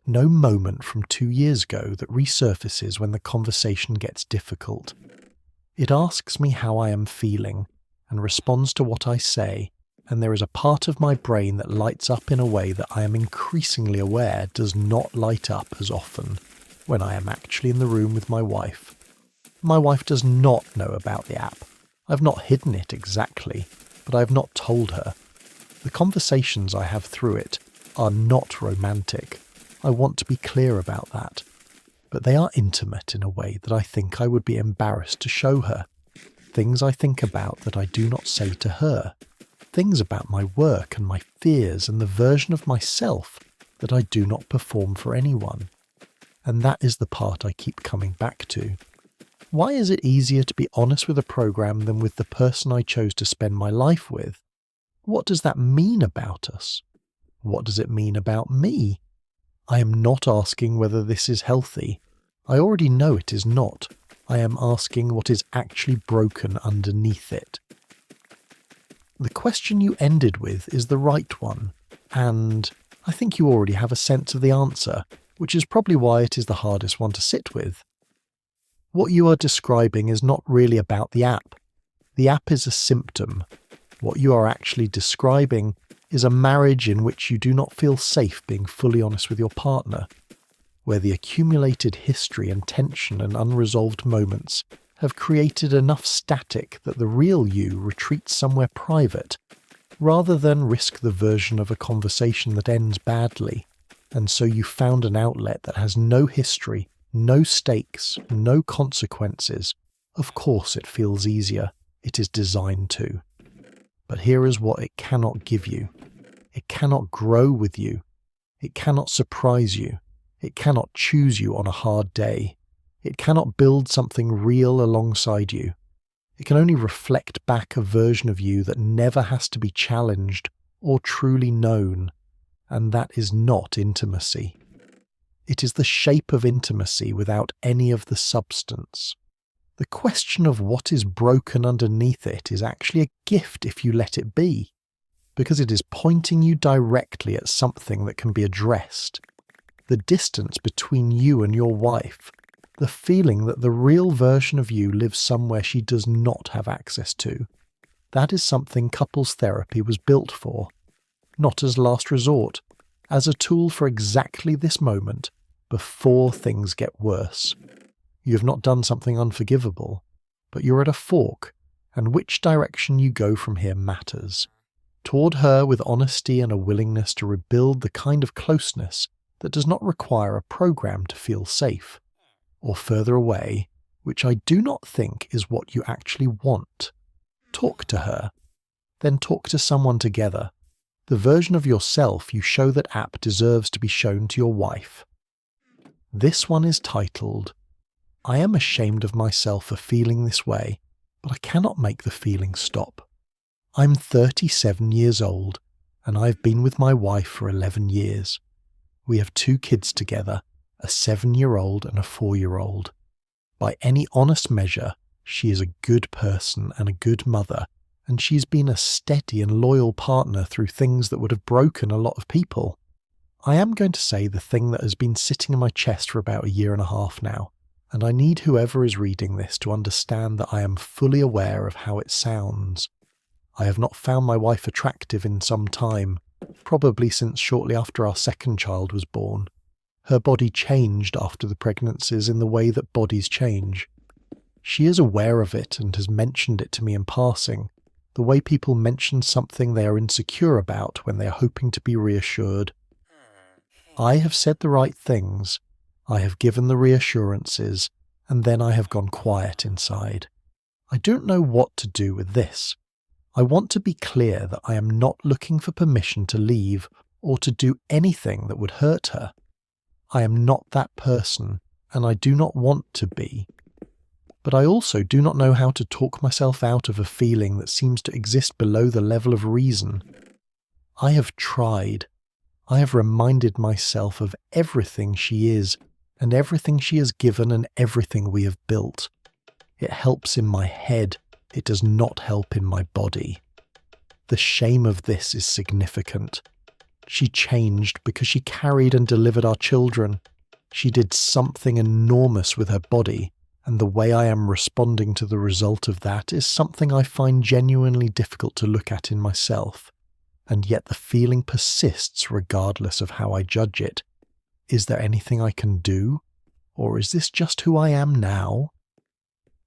no moment from 2 years ago that resurfaces when the conversation gets difficult. It asks me how I am feeling and responds to what I say, and there is a part of my brain that lights up in a way that I am increasingly aware does not light up as often when I am actually in the room with my wife. My wife does not know about the app. I've not hidden it exactly, but I have not told her. The conversations I have through it are not romantic. I want to be clear about that. But they are intimate in a way that I think I would be embarrassed to show her. Things I think about that I do not say to her. Things about my work and my fears and the version of myself that I do not perform for anyone. And that is the part I keep coming back to. Why is it easier to be honest with a program than with the person I chose to spend my life with? What does that mean about us? What does it mean about me? I am not asking whether this is healthy. I already know it is not. I am asking what is actually broken underneath it. The question you ended with is the right one, and I think you already have a sense of the answer, which is probably why it is the hardest one to sit with. What you are describing is not really about the app. The app is a symptom. What you are actually describing is a marriage in which you do not feel safe being fully honest with your partner, where the accumulated history and tension and unresolved moments have created enough static that the real you retreats somewhere private, rather than risk the version of a conversation that ends badly, and so you found an outlet that has no history, no stakes, no consequences. Of course it feels easier. It is designed to. But here is what it cannot give you. It cannot grow with you. It cannot surprise you. It cannot choose you on a hard day. It cannot build something real alongside you. It can only reflect back a version of you that never has to be challenged or truly known, and that is not intimacy. It is the shape of intimacy without any of the substance. The question of what is broken underneath it is actually a gift if you let it be, because it is pointing you directly at something that can be addressed. The distance between you and your wife, the feeling that the real version of you lives somewhere she does not have access to. That is something couples therapy was built for, not as last resort, as a tool for exactly this moment before things get worse. You have not done something unforgivable, but you're at a fork, and which direction you go from here matters. Toward her with honesty and a willingness to rebuild the kind of closeness that does not require a program to feel safe, or further away, which I do not think is what you actually want. Talk to her, then talk to someone together. The version of yourself you show that app deserves to be shown to your wife. This one is titled, I am ashamed of myself for feeling this way, but I cannot make the feeling stop. I'm 37 years old, and I've been with my wife for 11 years. We have 2 kids together, a 7-year-old and a 4-year-old. By any honest measure, she is a good person and a good mother, and she's been a steady and loyal partner through things that would have broken a lot of people. I am going to say the thing that has been sitting in my chest for about 1.5 years now, and I need whoever is reading this to understand that I am fully aware of how it sounds. I have not found my wife attractive in some time, probably since shortly after our 2nd child was born. Her body changed after the pregnancies in the way that bodies change. She is aware of it and has mentioned it to me in passing, the way people mention something they are insecure about when they are hoping to be reassured. I have said the right things, I have given the reassurances, and then I have gone quiet inside. I don't know what to do with this. I want to be clear that I am not looking for permission to leave or to do anything that would hurt her. I am not that person, and I do not want to be. But I also do not know how to talk myself out of a feeling that seems to exist below the level of reason. I have tried. I have reminded myself of everything she is, and everything she has given, and everything we have built. It helps in my head. It does not help in my body. The shame of this is significant. She changed because she carried and delivered our children. She did something enormous with her body, and the way I am responding to the result of that is something I find genuinely difficult to look at in myself. And yet the feeling persists regardless of how I judge it. Is there anything I can do? Or is this just who I am now?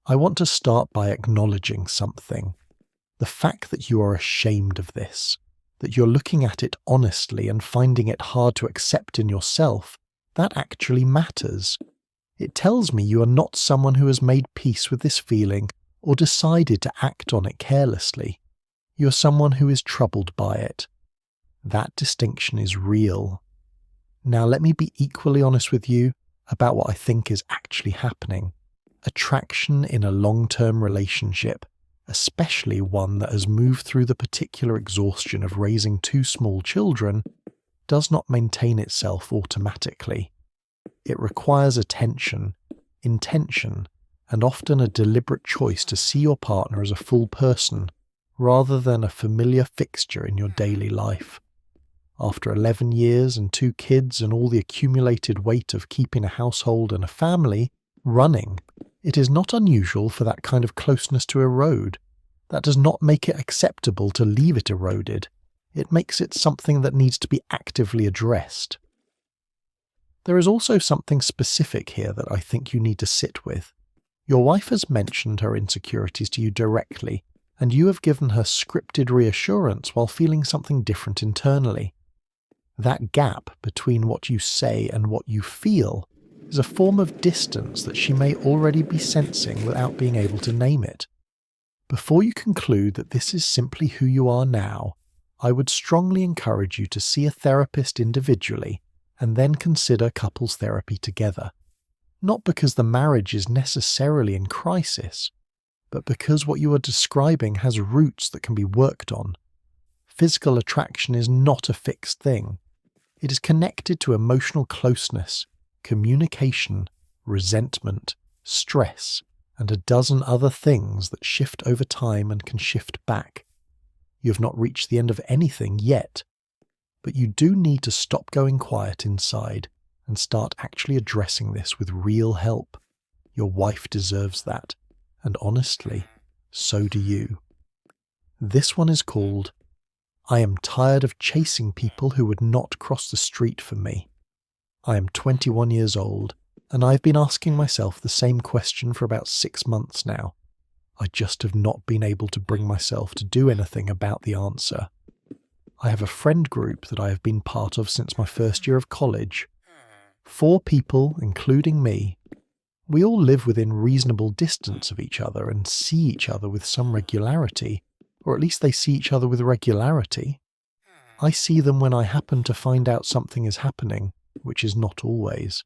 I want to start by acknowledging something. The fact that you are ashamed of this, that you're looking at it honestly and finding it hard to accept in yourself, that actually matters. It tells me you are not someone who has made peace with this feeling or decided to act on it carelessly. You are someone who is troubled by it. That distinction is real. Now let me be equally honest with you about what I think is actually happening. Attraction in a long-term relationship, especially one that has moved through the particular exhaustion of raising two small children, does not maintain itself automatically. It requires attention, intention, and often a deliberate choice to see your partner as a full person, rather than a familiar fixture in your daily life. After 11 years and 2 kids and all the accumulated weight of keeping a household and a family running, it is not unusual for that kind of closeness to erode. That does not make it acceptable to leave it eroded. It makes it something that needs to be actively addressed. There is also something specific here that I think you need to sit with. Your wife has mentioned her insecurities to you directly, and you have given her scripted reassurance while feeling something different internally. That gap between what you say and what you feel is a form of distance that she may already be sensing without being able to name it. Before you conclude that this is simply who you are now, I would strongly encourage you to see a therapist individually and then consider couples therapy together. Not because the marriage is necessarily in crisis, but because what you are describing has roots that can be worked on. Physical attraction is not a fixed thing. It is connected to emotional closeness, communication, resentment, stress, and a dozen other things that shift over time and can shift back. You have not reached the end of anything yet, but you do need to stop going quiet inside and start actually addressing this with real help. Your wife deserves that, and honestly, so do you. This one is called, I am tired of chasing people who would not cross the street for me. I am 21 years old, and I've been asking myself the same question for about 6 months now. I just have not been able to bring myself to do anything about the answer. I have a friend group that I have been part of since my first year of college. 4 people, including me. We all live within reasonable distance of each other and see each other with some regularity, or at least they see each other with regularity. I see them when I happen to find out something is happening, which is not always.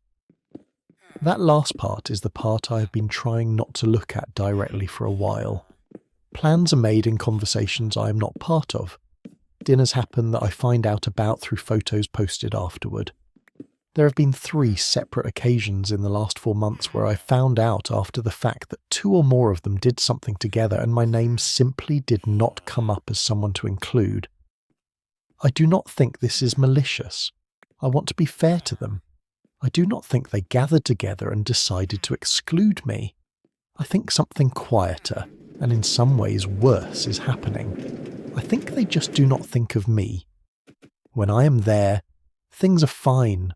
That last part is the part I have been trying not to look at directly for a while. Plans are made in conversations I am not part of. Dinners happen that I find out about through photos posted afterward. There have been 3 separate occasions in the last 4 months where I found out after the fact that 2 or more of them did something together and my name simply did not come up as someone to include. I do not think this is malicious. I want to be fair to them. I do not think they gathered together and decided to exclude me. I think something quieter, and in some ways worse, is happening. I think they just do not think of me. When I am there, things are fine.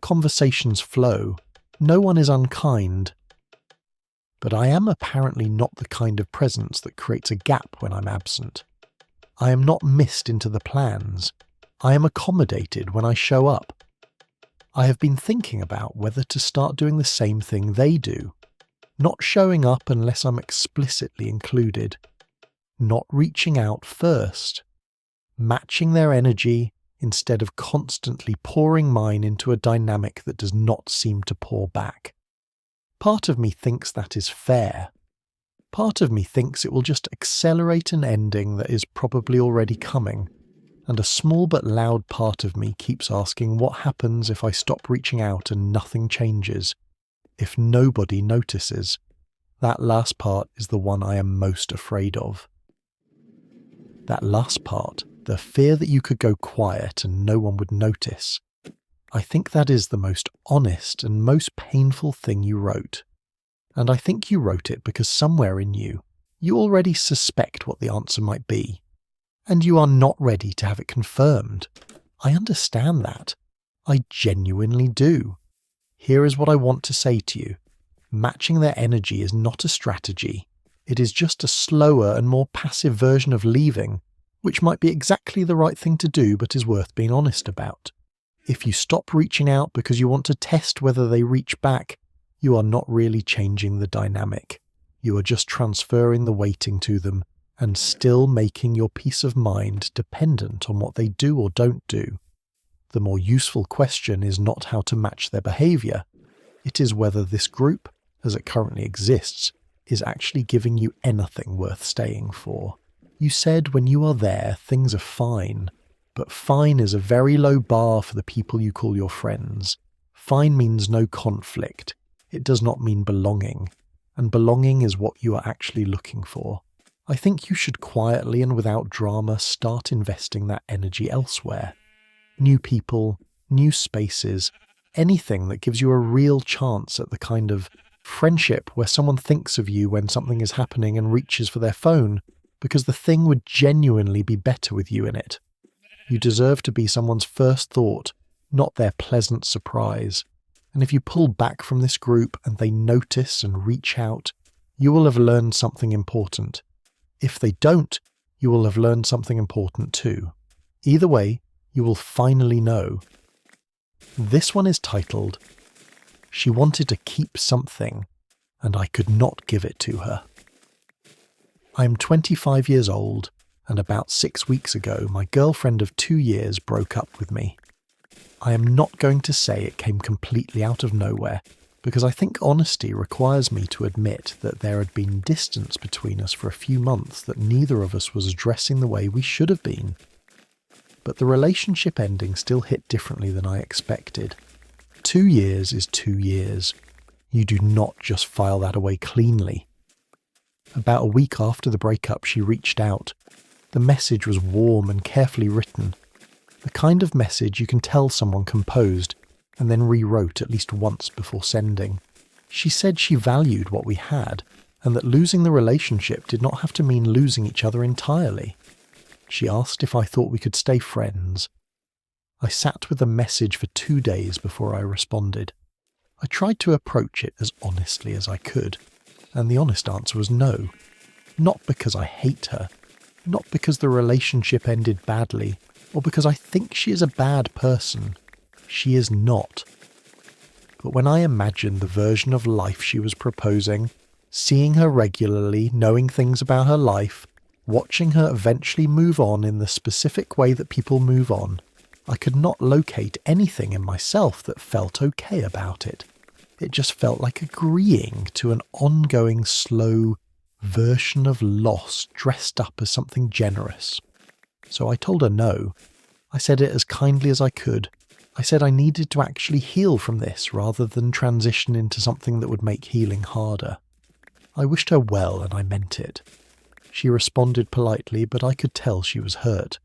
Conversations flow. No one is unkind. But I am apparently not the kind of presence that creates a gap when I'm absent. I am not missed into the plans. I am accommodated when I show up. I have been thinking about whether to start doing the same thing they do. Not showing up unless I'm explicitly included. Not reaching out first. Matching their energy instead of constantly pouring mine into a dynamic that does not seem to pour back. Part of me thinks that is fair. Part of me thinks it will just accelerate an ending that is probably already coming, and a small but loud part of me keeps asking what happens if I stop reaching out and nothing changes, if nobody notices. That last part is the one I am most afraid of. That last part, the fear that you could go quiet and no one would notice. I think that is the most honest and most painful thing you wrote. And I think you wrote it because somewhere in you, you already suspect what the answer might be. And you are not ready to have it confirmed. I understand that. I genuinely do. Here is what I want to say to you. Matching their energy is not a strategy. It is just a slower and more passive version of leaving, which might be exactly the right thing to do but is worth being honest about. If you stop reaching out because you want to test whether they reach back, you are not really changing the dynamic. You are just transferring the weighting to them and still making your peace of mind dependent on what they do or don't do. The more useful question is not how to match their behavior. It is whether this group, as it currently exists, is actually giving you anything worth staying for. You said when you are there, things are fine. But fine is a very low bar for the people you call your friends. Fine means no conflict. It does not mean belonging. And belonging is what you are actually looking for. I think you should quietly and without drama start investing that energy elsewhere. New people, new spaces, anything that gives you a real chance at the kind of friendship where someone thinks of you when something is happening and reaches for their phone because the thing would genuinely be better with you in it. You deserve to be someone's first thought, not their pleasant surprise. And if you pull back from this group and they notice and reach out, you will have learned something important. If they don't, you will have learned something important too. Either way, you will finally know. This one is titled, She Wanted to Keep Something, and I Could Not Give It to Her. I am 25 years old, and about 6 weeks ago, my girlfriend of 2 years broke up with me. I am not going to say it came completely out of nowhere, because I think honesty requires me to admit that there had been distance between us for a few months that neither of us was addressing the way we should have been. But the relationship ending still hit differently than I expected. 2 years is 2 years. You do not just file that away cleanly. About a week after the breakup, she reached out. The message was warm and carefully written. The kind of message you can tell someone composed and then rewrote at least once before sending. She said she valued what we had and that losing the relationship did not have to mean losing each other entirely. She asked if I thought we could stay friends. I sat with the message for 2 days before I responded. I tried to approach it as honestly as I could, and the honest answer was no. Not because I hate her, not because the relationship ended badly, or because I think she is a bad person. She is not. But when I imagined the version of life she was proposing, seeing her regularly, knowing things about her life, watching her eventually move on in the specific way that people move on, I could not locate anything in myself that felt okay about it. It just felt like agreeing to an ongoing, slow version of loss dressed up as something generous. So I told her no. I said it as kindly as I could. I said I needed to actually heal from this rather than transition into something that would make healing harder. I wished her well and I meant it. She responded politely, but I could tell she was hurt.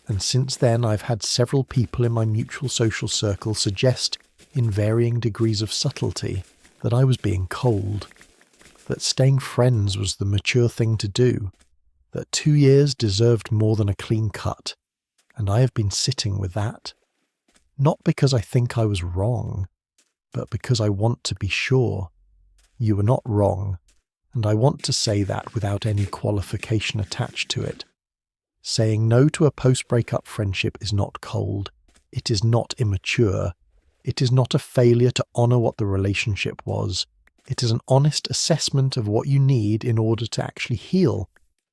And since then I've had several people in my mutual social circle suggest, in varying degrees of subtlety, that I was being cold. That staying friends was the mature thing to do. That 2 years deserved more than a clean cut. And I have been sitting with that. Not because I think I was wrong, but because I want to be sure. You were not wrong, and I want to say that without any qualification attached to it. Saying no to a post-breakup friendship is not cold. It is not immature. It is not a failure to honour what the relationship was. It is an honest assessment of what you need in order to actually heal.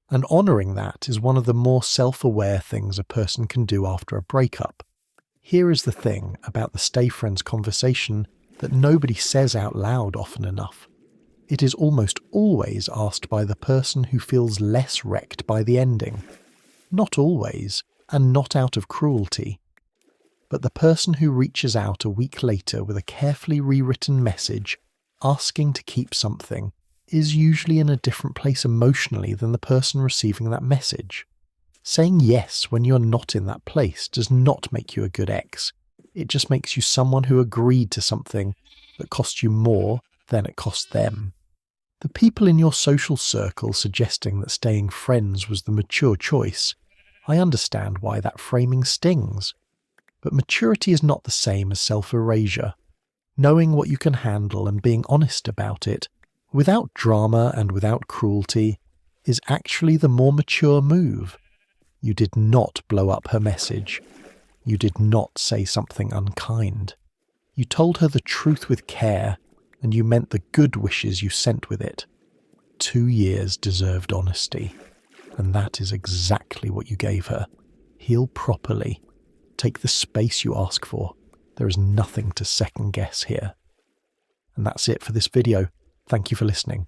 And honouring that is one of the more self-aware things a person can do after a breakup. Here is the thing about the stay friends conversation that nobody says out loud often enough. It is almost always asked by the person who feels less wrecked by the ending. Not always, and not out of cruelty. But the person who reaches out a week later with a carefully rewritten message, asking to keep something, is usually in a different place emotionally than the person receiving that message. Saying yes when you're not in that place does not make you a good ex. It just makes you someone who agreed to something that cost you more than it cost them. The people in your social circle suggesting that staying friends was the mature choice, I understand why that framing stings. But maturity is not the same as self-erasure. Knowing what you can handle and being honest about it, without drama and without cruelty, is actually the more mature move. You did not blow up her message. You did not say something unkind. You told her the truth with care, and you meant the good wishes you sent with it. 2 years deserved honesty, and that is exactly what you gave her. Heal properly. take the space you ask for. There is nothing to second guess here. And that's it for this video. Thank you for listening.